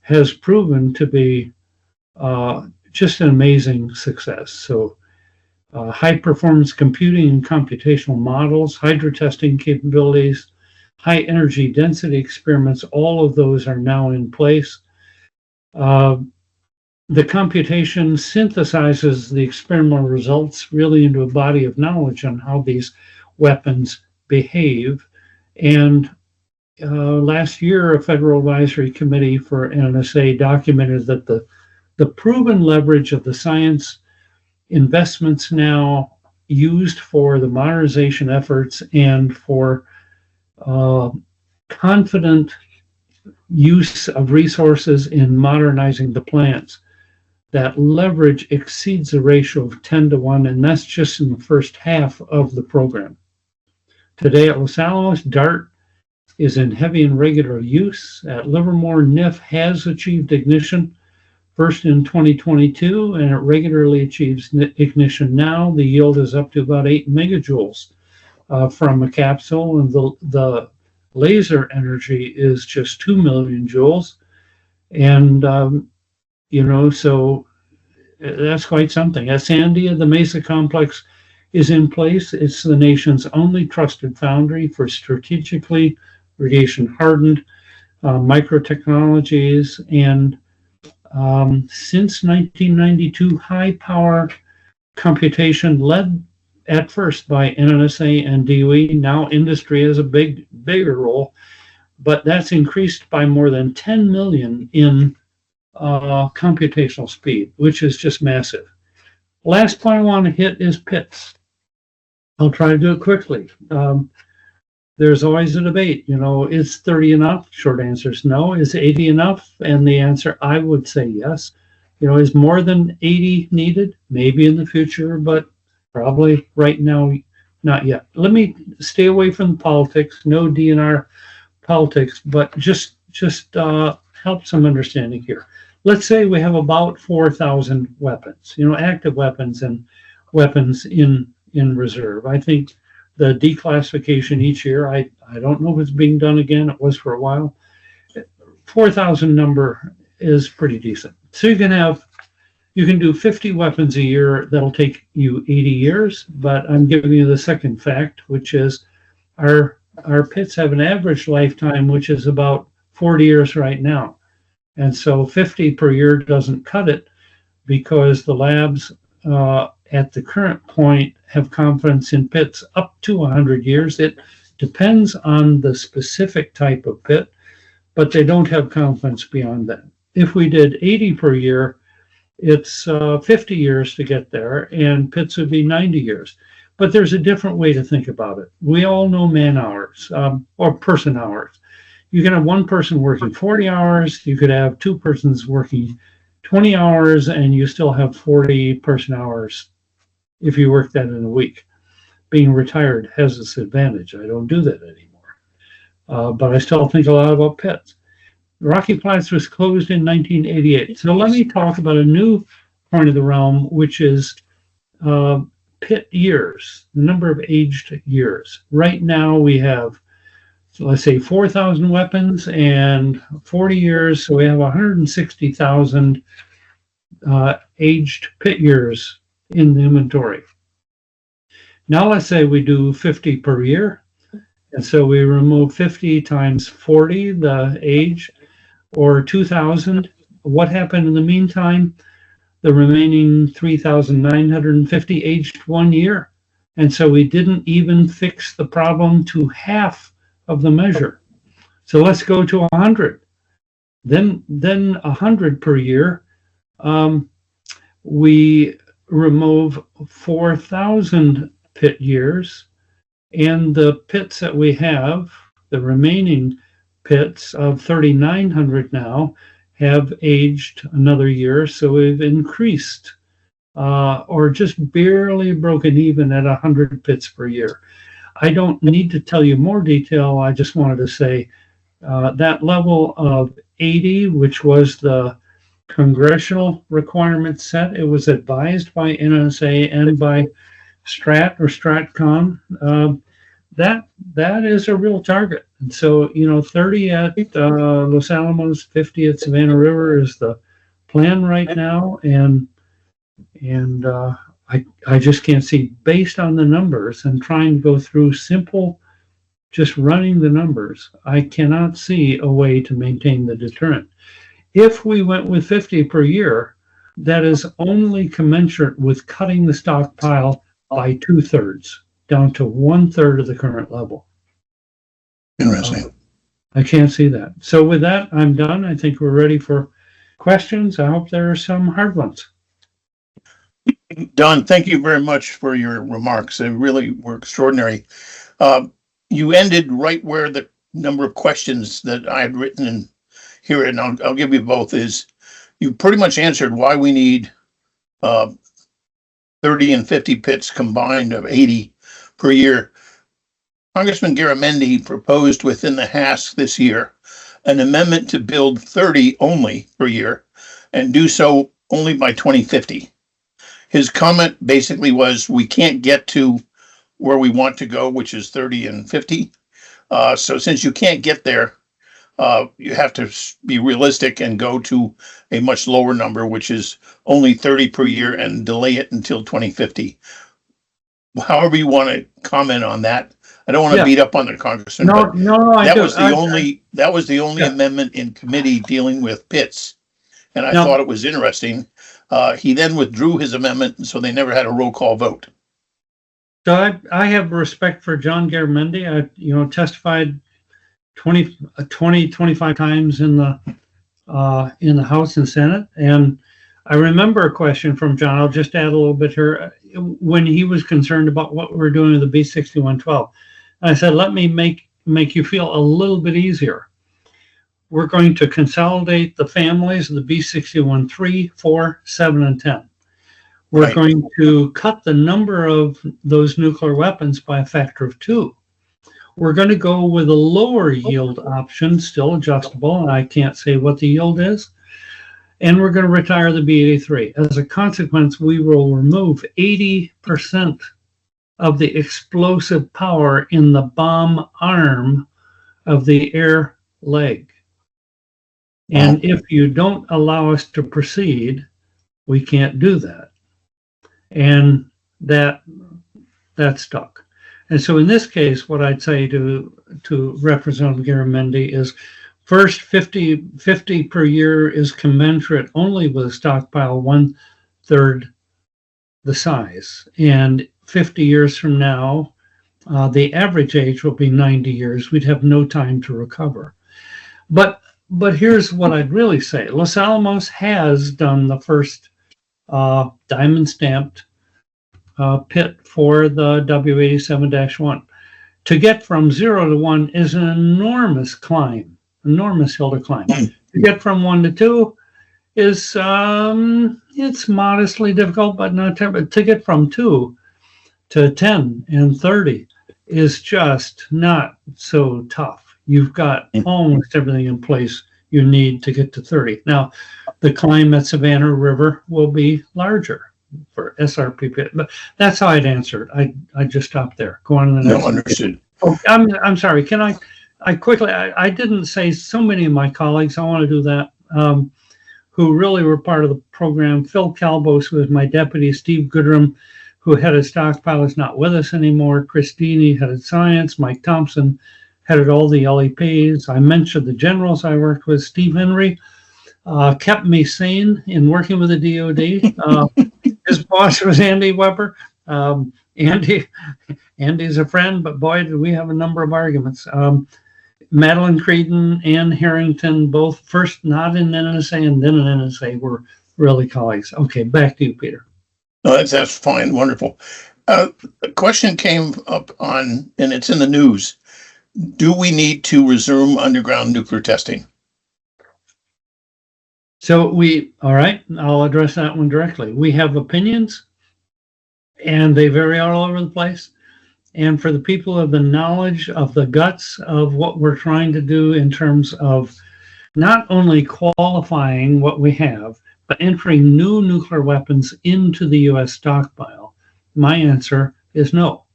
has proven to be just an amazing success. So high performance computing and computational models, hydro testing capabilities, high energy density experiments, all of those are now in place. The computation synthesizes the experimental results really into a body of knowledge on how these weapons behave. And last year, a federal advisory committee for NNSA documented that the proven leverage of the science investments now used for the modernization efforts and for confident use of resources in modernizing the plants, that leverage exceeds a ratio of 10 to 1, and that's just in the first half of the program. Today at Los Alamos, DART is in heavy and regular use. At Livermore, NIF has achieved ignition first in 2022, and it regularly achieves ignition now. The yield is up to about 8 megajoules from a capsule, and the laser energy is just 2 million joules. And, you know, so that's quite something. At Sandia, the Mesa complex is in place. It's the nation's only trusted foundry for strategically radiation-hardened microtechnologies, and since 1992, high-power computation led at first by NNSA and DOE. Now industry has a bigger role, but that's increased by more than 10 million in computational speed, which is just massive. Last point I want to hit is pits. I'll try to do it quickly. There's always a debate, you know, is 30 enough? Short answer is no. Is 80 enough? And the answer, I would say yes. You know, is more than 80 needed? Maybe in the future, but probably right now, not yet. Let me stay away from politics, no DNR politics, but just help some understanding here. Let's say we have about 4,000 weapons, you know, active weapons and weapons in reserve. I think the declassification each year, I don't know if it's being done again. It was for a while. 4,000 number is pretty decent. So you can do 50 weapons a year. That'll take you 80 years. But I'm giving you the second fact, which is our pits have an average lifetime, which is about 40 years right now. And so 50 per year doesn't cut it, because the labs at the current point have confidence in pits up to 100 years. It depends on the specific type of pit, but they don't have confidence beyond that. If we did 80 per year, it's 50 years to get there, and pits would be 90 years. But there's a different way to think about it. We all know man hours or person hours. You can have one person working 40 hours. You could have two persons working 20 hours, and you still have 40 person hours if you work that in a week. Being retired has its advantage. I don't do that anymore. But I still think a lot about pits. Rocky Flats was closed in 1988. So let me talk about a new point of the realm, which is pit years, the number of aged years. Right now we have, so let's say 4,000 weapons and 40 years. So we have 160,000 aged pit years in the inventory. Now let's say we do 50 per year. And so we remove 50 times 40, the age, or 2,000. What happened in the meantime? The remaining 3,950 aged 1 year. And so we didn't even fix the problem to half of the measure. So let's go to 100. Then 100 per year. We remove 4,000 pit years, and the pits that we have, the remaining pits of 3,900 now, have aged another year, so we've increased or just barely broken even at 100 pits per year. I don't need to tell you more detail. I just wanted to say that level of 80, which was the congressional requirement set, it was advised by NNSA and by Strat or Stratcom. That is a real target. And so, 30 at Los Alamos, 50 at Savannah River is the plan right now. And I just can't see, based on the numbers and trying to go through simple, just running the numbers, I cannot see a way to maintain the deterrent. If we went with 50 per year, that is only commensurate with cutting the stockpile by 2/3, down to 1/3 of the current level. Interesting. I can't see that. So with that, I'm done. I think we're ready for questions. I hope there are some hard ones. Don, thank you very much for your remarks. They really were extraordinary. You ended right where the number of questions that I had written in here, and I'll give you both, is you pretty much answered why we need 30 and 50 pits combined of 80 per year. Congressman Garamendi proposed within the House this year an amendment to build 30 only per year and do so only by 2050. His comment basically was, we can't get to where we want to go, which is 30 and 50. So since you can't get there, you have to be realistic and go to a much lower number, which is only 30 per year, and delay it until 2050. However you want to comment on that. I don't want to beat up on the congressman. No, that was the only amendment in committee dealing with pits, and I thought it was interesting. He then withdrew his amendment, and so they never had a roll call vote. So I have respect for John Garamendi. I testified 25 times in the House and Senate, and I remember a question from John. I'll just add a little bit here. When he was concerned about what we're doing with the B-6112, I said, let me make you feel a little bit easier. We're going to consolidate the families of the B-61 3, 4, 7, and 10. We're going to cut the number of those nuclear weapons by a factor of 2. We're going to go with a lower yield option, still adjustable, and I can't say what the yield is. And we're going to retire the B-83. As a consequence, we will remove 80% of the explosive power in the bomb arm of the air leg. And if you don't allow us to proceed, we can't do that. And that stuck. And so in this case, what I'd say to Representative Garamendi is, first, 50 per year is commensurate only with a stockpile 1/3 the size. And 50 years from now, the average age will be 90 years. We'd have no time to recover. But here's what I'd really say. Los Alamos has done the first diamond stamped pit for the W87-1. To get from 0 to 1 is an enormous climb. Enormous hill to climb. To get from 1 to 2 is it's modestly difficult, but not terrible. To get from 2 to 10 and 30 is just not so tough. You've got almost everything in place you need to get to 30. Now, the climb at Savannah River will be larger for SRP, but that's how I'd answer it. I just stop there. Go on to the next. No, understood. Oh, I'm sorry. Can I quickly, I didn't say so many of my colleagues, I want to do that, who really were part of the program. Phil Calbos, who was my deputy, Steve Goodrum, who headed Stockpile, is not with us anymore. Chris Deeney headed science. Mike Thompson headed all the LEPs. I mentioned the generals I worked with. Steve Henry kept me sane in working with the DOD. His boss was Andy Weber. Andy's a friend, but boy, did we have a number of arguments. Madeline Creedon and Harrington, both first not in NNSA and then in NNSA, were really colleagues. Okay, back to you, Peter. No, that's fine. Wonderful. A question came up on, and it's in the news. Do we need to resume underground nuclear testing? So all right, I'll address that one directly. We have opinions, and they vary all over the place. And for the people who have the knowledge of the guts of what we're trying to do in terms of not only qualifying what we have, but entering new nuclear weapons into the U.S. stockpile, my answer is no.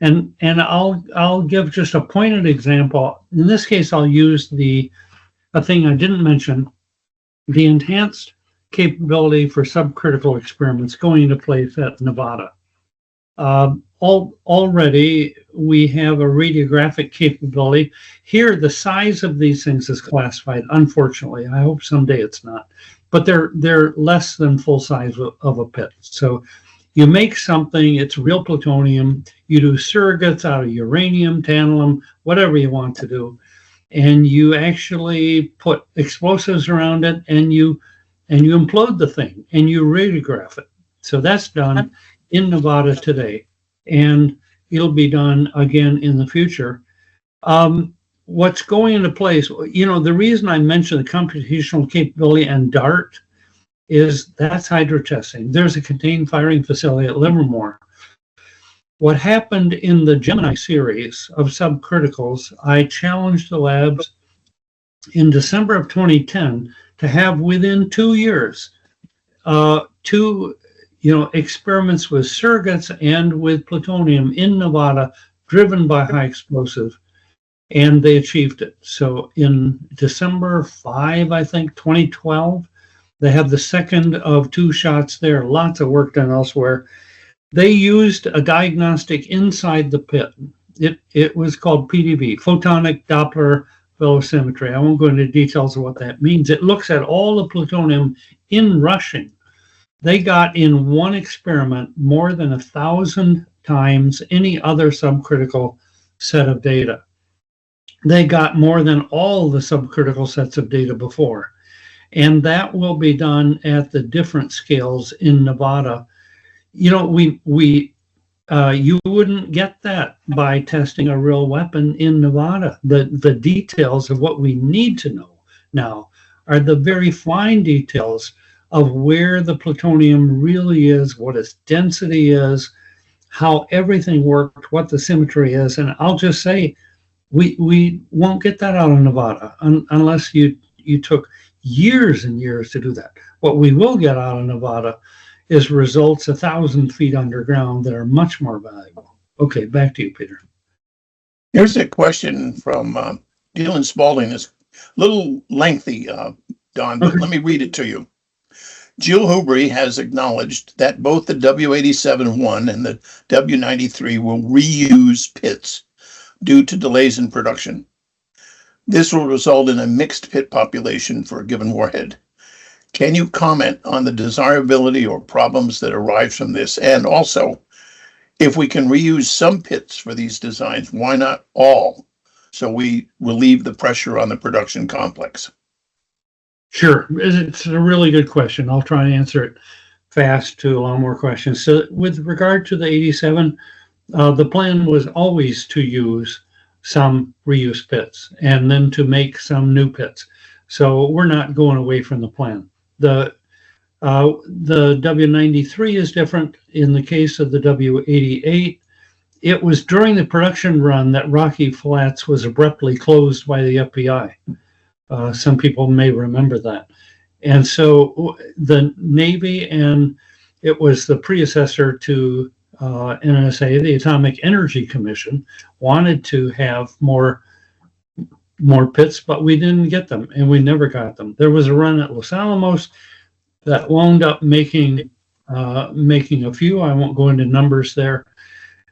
And I'll give just a pointed example. In this case, I'll use a thing I didn't mention, the enhanced capability for subcritical experiments going into place at Nevada. Already we have a radiographic capability. Here, the size of these things is classified, unfortunately. I hope someday it's not. But they're less than full size of a pit. So you make something, it's real plutonium, you do surrogates out of uranium, tantalum, whatever you want to do, and you actually put explosives around it, and you implode the thing, and you radiograph it. So that's done in Nevada today, and it'll be done again in the future. What's going into place, the reason I mentioned the computational capability and DART is that's hydrotesting. There's a contained firing facility at Livermore. What happened in the Gemini series of subcriticals, I challenged the labs in December of 2010 to have within 2 years, two experiments with surrogates and with plutonium in Nevada driven by high explosive, and they achieved it. So in December 5, I think, 2012, they have the second of 2 shots there. Lots of work done elsewhere. They used a diagnostic inside the pit. It was called PDV, photonic Doppler velocimetry. I won't go into details of what that means. It looks at all the plutonium in rushing. They got in one experiment more than 1,000 times any other subcritical set of data. They got more than all the subcritical sets of data before. And that will be done at the different scales in Nevada. You wouldn't get that by testing a real weapon in Nevada. The details of what we need to know now are the very fine details of where the plutonium really is, what its density is, how everything worked, what the symmetry is. And I'll just say, we won't get that out of Nevada unless you took years and years to do that. What we will get out of Nevada is results 1,000 feet underground that are much more valuable. Okay, back to you, Peter. Here's a question from Dylan Spalding. It's a little lengthy, Don, but let me read it to you. Jill Hubry has acknowledged that both the W87-1 and the W93 will reuse pits due to delays in production. This will result in a mixed pit population for a given warhead. Can you comment on the desirability or problems that arise from this? And also, if we can reuse some pits for these designs, why not all? So we relieve the pressure on the production complex. Sure. It's a really good question. I'll try and answer it fast to allow more questions. So with regard to the 87, the plan was always to use some reuse pits and then to make some new pits. So we're not going away from the plan. The W93 is different. In the case of the W88, it was during the production run that Rocky Flats was abruptly closed by the FBI. Some people may remember that. And so the Navy, and it was the predecessor to NNSA, the Atomic Energy Commission, wanted to have more pits, but we didn't get them, and we never got them. There was a run at Los Alamos that wound up making a few. I won't go into numbers there.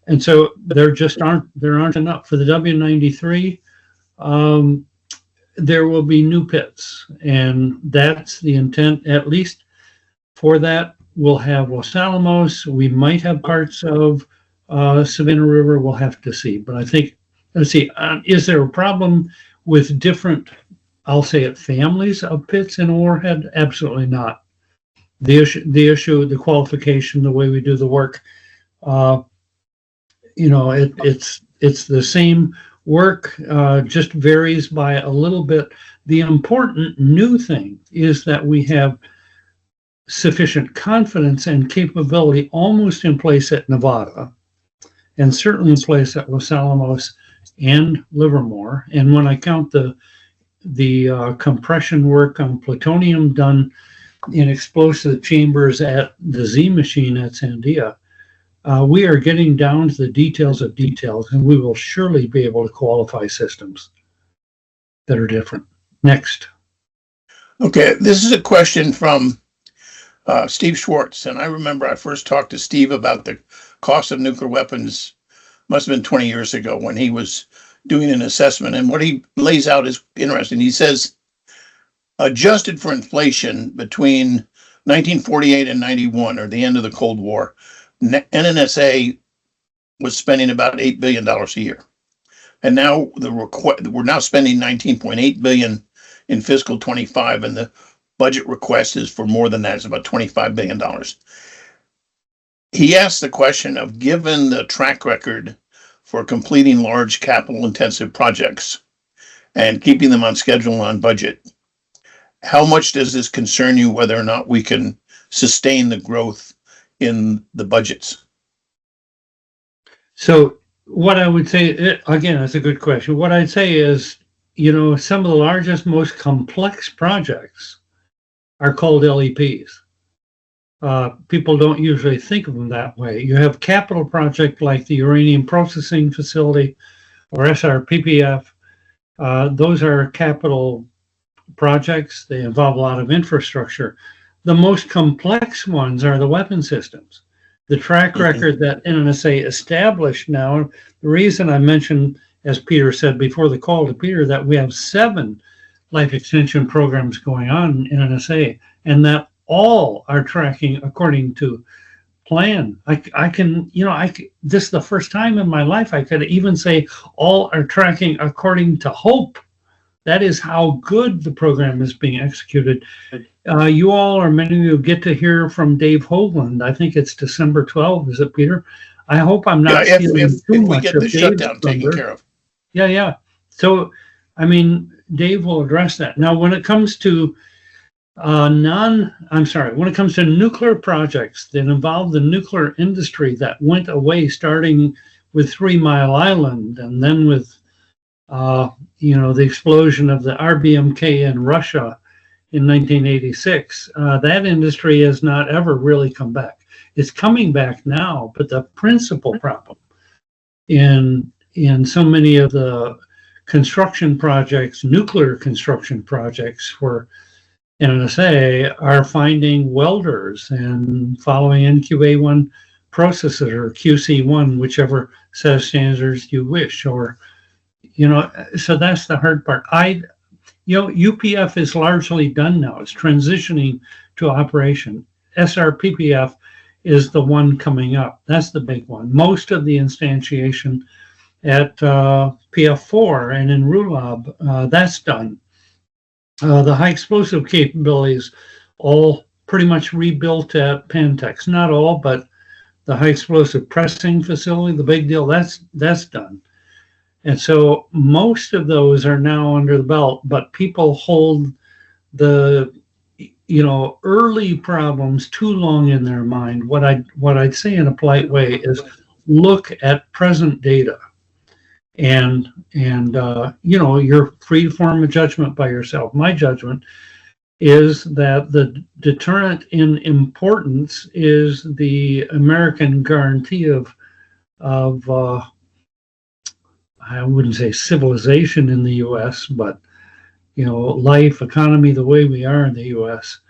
And so there aren't enough. For the W93, there will be new pits, and that's the intent. At least for that, we'll have Los Alamos. We might have parts of Savannah River. We'll have to see. But I think let's see, is there a problem with different, I'll say it, families of pits in a warhead? Absolutely not. The issue, the qualification, the way we do the work, it's the same work, just varies by a little bit. The important new thing is that we have sufficient confidence and capability almost in place at Nevada, and certainly in place at Los Alamos and Livermore. And when I count the compression work on plutonium done in explosive chambers at the Z machine at Sandia, we are getting down to the details of details, and we will surely be able to qualify systems that are different. Next. Okay, this is a question from Steve Schwartz, and I remember I first talked to Steve about the cost of nuclear weapons, must have been 20 years ago, when he was doing an assessment, and what he lays out is interesting. He says, adjusted for inflation between 1948 and 91, or the end of the Cold War, NNSA was spending about $8 billion a year. And now we're now spending $19.8 billion in fiscal 25, and the budget request is for more than that. It's about $25 billion. He asked the question of, given the track record for completing large capital intensive projects and keeping them on schedule and on budget, how much does this concern you, whether or not we can sustain the growth in the budgets? So what I would say, again, that's a good question. What I'd say is, some of the largest, most complex projects are called LEPs. People don't usually think of them that way. You have capital project like the uranium processing facility or SRPPF. Those are capital projects. They involve a lot of infrastructure. The most complex ones are the weapon systems. The track record that NNSA established now, the reason I mentioned, as Peter said before the call to Peter, that we have 7 life extension programs going on in NNSA, and that all are tracking according to plan. This is the first time in my life I could even say all are tracking according to hope. That is how good the program is being executed. You all, or many of you, get to hear from Dave Hoagland. I think it's December 12th, is it, Peter? I hope I'm not stealing if too we much get of the Dave's shutdown taken thunder. care of. Yeah. So, Dave will address that. Now, when it comes to when it comes to nuclear projects that involve the nuclear industry that went away, starting with 3 Mile Island, and then with the explosion of the RBMK in Russia in 1986, that industry has not ever really come back. It's coming back now, but the principal problem in so many of the construction projects, nuclear construction projects for NNSA, are finding welders and following NQA1 processes or QC1, whichever set of standards you wish, or so that's the hard part. UPF is largely done now. It's transitioning to operation. SRPPF is the one coming up. That's the big one. Most of the instantiation at PF4 and in RULAB, that's done. The high explosive capabilities all pretty much rebuilt at Pantex. Not all, but the high explosive pressing facility, the big deal, that's done. And so most of those are now under the belt, but people hold the early problems too long in their mind. What I'd say in a polite way is look at present data, and you're free to form a judgment by yourself. My judgment is that the deterrent in importance is the American guarantee of I wouldn't say civilization in the U.S., but life, economy, the way we are in the U.S.,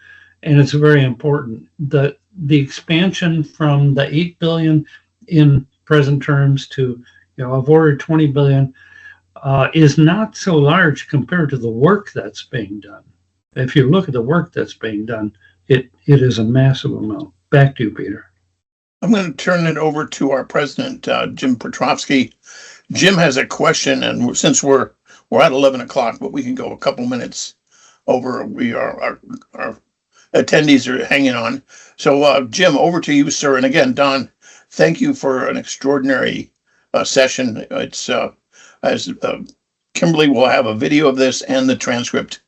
and it's very important. The expansion from the $8 billion in present terms to I've ordered $20 billion is not so large compared to the work that's being done. If you look at the work that's being done, it is a massive amount. Back to you, Peter. I'm going to turn it over to our president, Jim Petrovsky, Jim has a question, and since we're at 11 o'clock, but we can go a couple minutes over. We are our attendees are hanging on. So, Jim, over to you, sir. And again, Don, thank you for an extraordinary session. It's as Kimberly will have a video of this and the transcript.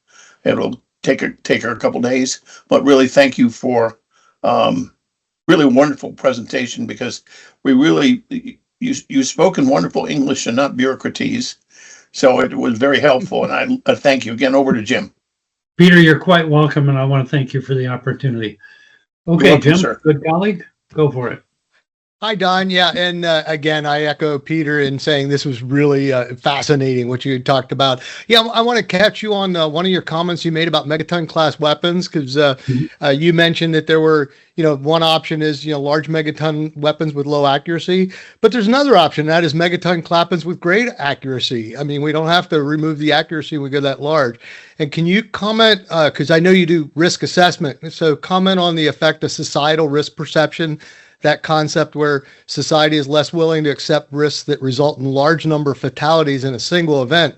It'll take her a couple days, but really thank you for really wonderful presentation, because we really you spoke in wonderful English and not bureaucratese, so it was very helpful. And I thank you again. Over to Jim. Peter, you're quite welcome, and I want to thank you for the opportunity. Okay, You're welcome, Jim, sir. good colleague, go for it. Hi, Don. Yeah, and again, I echo Peter in saying this was really fascinating what you talked about. Yeah, I want to catch you on one of your comments you made about megaton class weapons, because you mentioned that there were, one option is, large megaton weapons with low accuracy, but there's another option, that is megaton weapons with great accuracy. I mean, we don't have to remove the accuracy when we go that large. And can you comment, because I know you do risk assessment, so comment on the effect of societal risk perception, that concept where society is less willing to accept risks that result in large number of fatalities in a single event,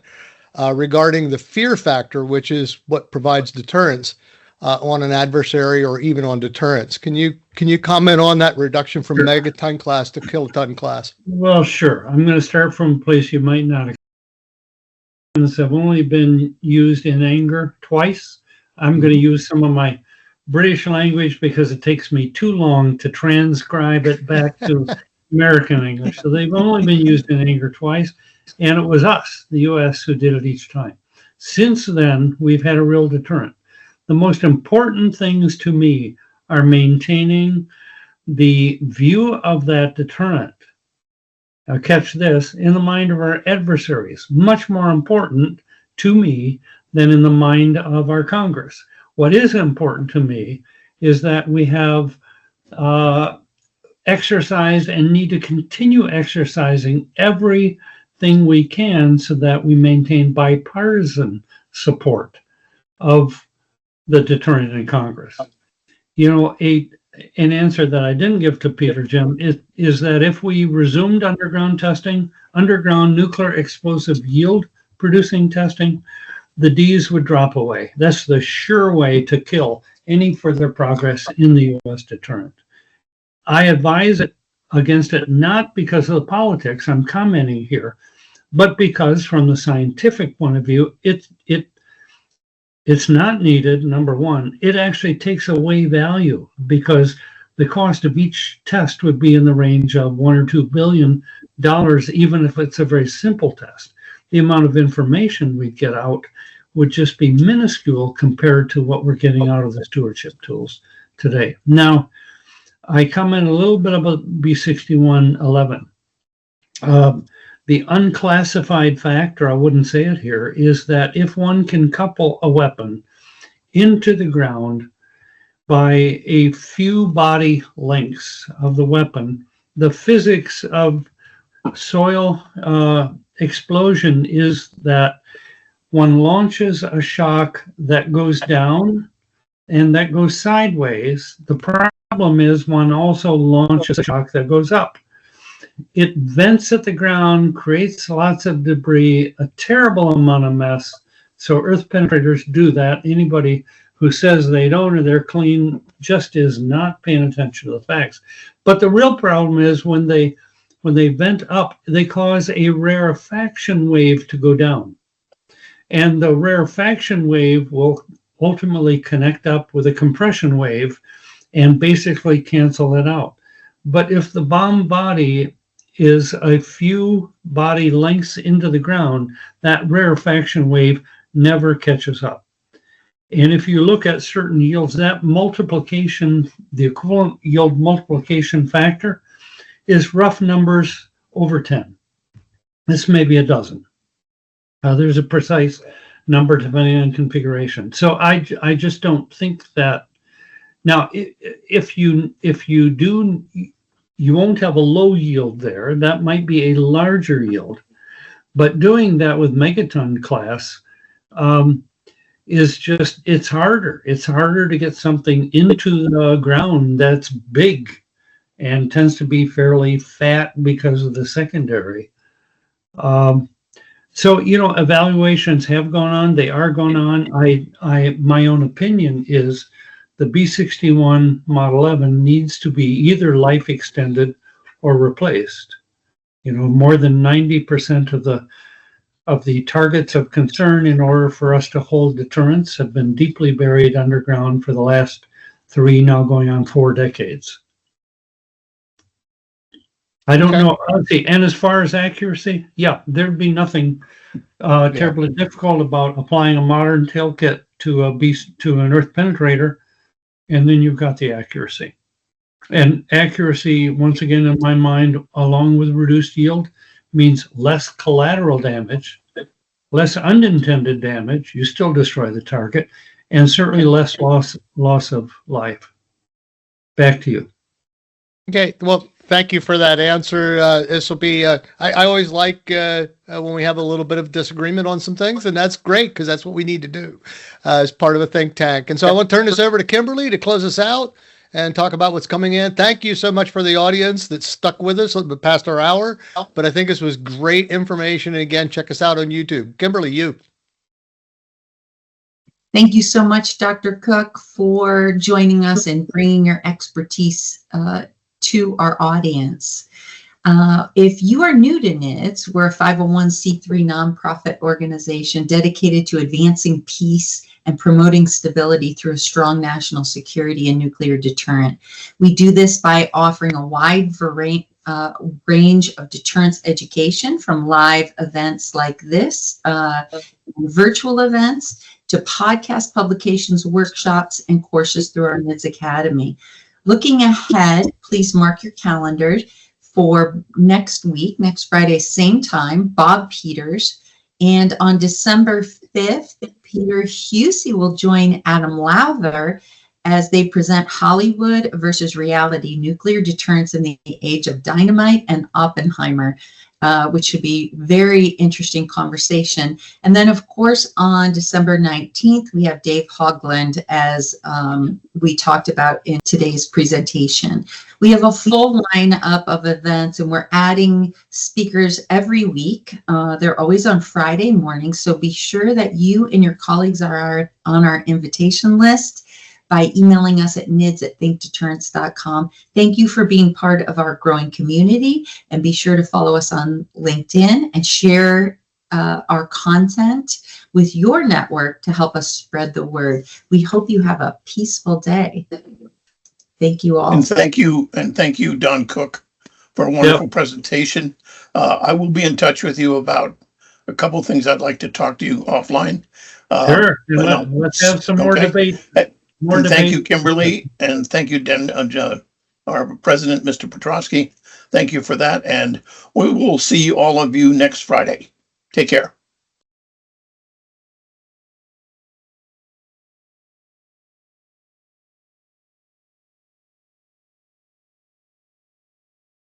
regarding the fear factor, which is what provides deterrence on an adversary or even on deterrence. Can you comment on that reduction from megaton class to kiloton class? Well, sure. I'm going to start from a place you might not expect. Have only been used in anger twice. I'm going to use some of my British language because it takes me too long to transcribe it back to American English. So they've only been used in anger twice, and it was us, the US, who did it each time. Since then, we've had a real deterrent. The most important things to me are maintaining the view of that deterrent. Now catch this, in the mind of our adversaries, much more important to me than in the mind of our Congress. What is important to me is that we have exercised and need to continue exercising everything we can so that we maintain bipartisan support of the deterrent in Congress. An answer that I didn't give to Peter, Jim, is that if we resumed underground testing, underground nuclear explosive yield producing testing, the D's would drop away. That's the sure way to kill any further progress in the U.S. deterrent. I advise against it not because of the politics I'm commenting here, but because from the scientific point of view, it's not needed, number one. It actually takes away value because the cost of each test would be in the range of $1 or $2 billion, even if it's a very simple test. The amount of information we'd get out would just be minuscule compared to what we're getting out of the stewardship tools today. Now, I comment a little bit about B6111. The unclassified factor, I wouldn't say it here, is that if one can couple a weapon into the ground by a few body lengths of the weapon, the physics of soil explosion is that one launches a shock that goes down and that goes sideways. The problem is one also launches a shock that goes up. It vents at the ground, creates lots of debris, a terrible amount of mess. So earth penetrators do that. Anybody who says they don't or they're clean just is not paying attention to the facts. But the real problem is when they vent up, they cause a rarefaction wave to go down. And the rarefaction wave will ultimately connect up with a compression wave and basically cancel it out. But if the bomb body is a few body lengths into the ground, that rarefaction wave never catches up. And if you look at certain yields, that multiplication, the equivalent yield multiplication factor, is rough numbers over 10. This may be a dozen. There's a precise number depending on configuration. So I just don't think that. Now, if you do, you won't have a low yield there. That might be a larger yield. But doing that with megaton class is just, it's harder. It's harder to get something into the ground that's big and tends to be fairly fat because of the secondary So, evaluations have gone on. They are going on. My own opinion is the B-61 Model 11 needs to be either life extended or replaced. More than 90% of the targets of concern in order for us to hold deterrence have been deeply buried underground for the last 3, now going on 4 decades. I don't know. Okay. And as far as accuracy, there'd be nothing terribly difficult about applying a modern tail kit to an earth penetrator, and then you've got the accuracy. And accuracy, once again, in my mind, along with reduced yield, means less collateral damage, less unintended damage. You still destroy the target, and certainly less loss of life. Back to you. Okay, well, thank you for that answer. This will be, I always like when we have a little bit of disagreement on some things, and that's great because that's what we need to do as part of a think tank. And so I want to turn this over to Kimberly to close us out and talk about what's coming in. Thank you so much for the audience that stuck with us past our hour, but I think this was great information. And again, check us out on YouTube. Kimberly, you. Thank you so much, Dr. Cook, for joining us and bringing your expertise to our audience. If you are new to NIDS, we're a 501c3 nonprofit organization dedicated to advancing peace and promoting stability through a strong national security and nuclear deterrent. We do this by offering a wide range of deterrence education, from live events like this, virtual events, to podcast publications, workshops, and courses through our NIDS Academy. Looking ahead, please mark your calendars for next week, next Friday, same time, Bob Peters. And on December 5th, Peter Husey will join Adam Lowther as they present Hollywood versus Reality, Nuclear Deterrence in the Age of Dynamite and Oppenheimer, which should be very interesting conversation. And then, of course, on December 19th, we have Dave Hogland, as we talked about in today's presentation. We have a full lineup of events, and we're adding speakers every week. They're always on Friday morning, so be sure that you and your colleagues are on our invitation list by emailing us at nids@thinkdeterrence.com. Thank you for being part of our growing community, and be sure to follow us on LinkedIn and share our content with your network to help us spread the word. We hope you have a peaceful day. Thank you all. And thank you, Don Cook, for a wonderful presentation. I will be in touch with you about a couple of things I'd like to talk to you offline. Sure. Let's have some more debate. Thank you, Kimberly, and thank you, our president, Mr. Petrosky. Thank you for that, and we will see all of you next Friday. Take care.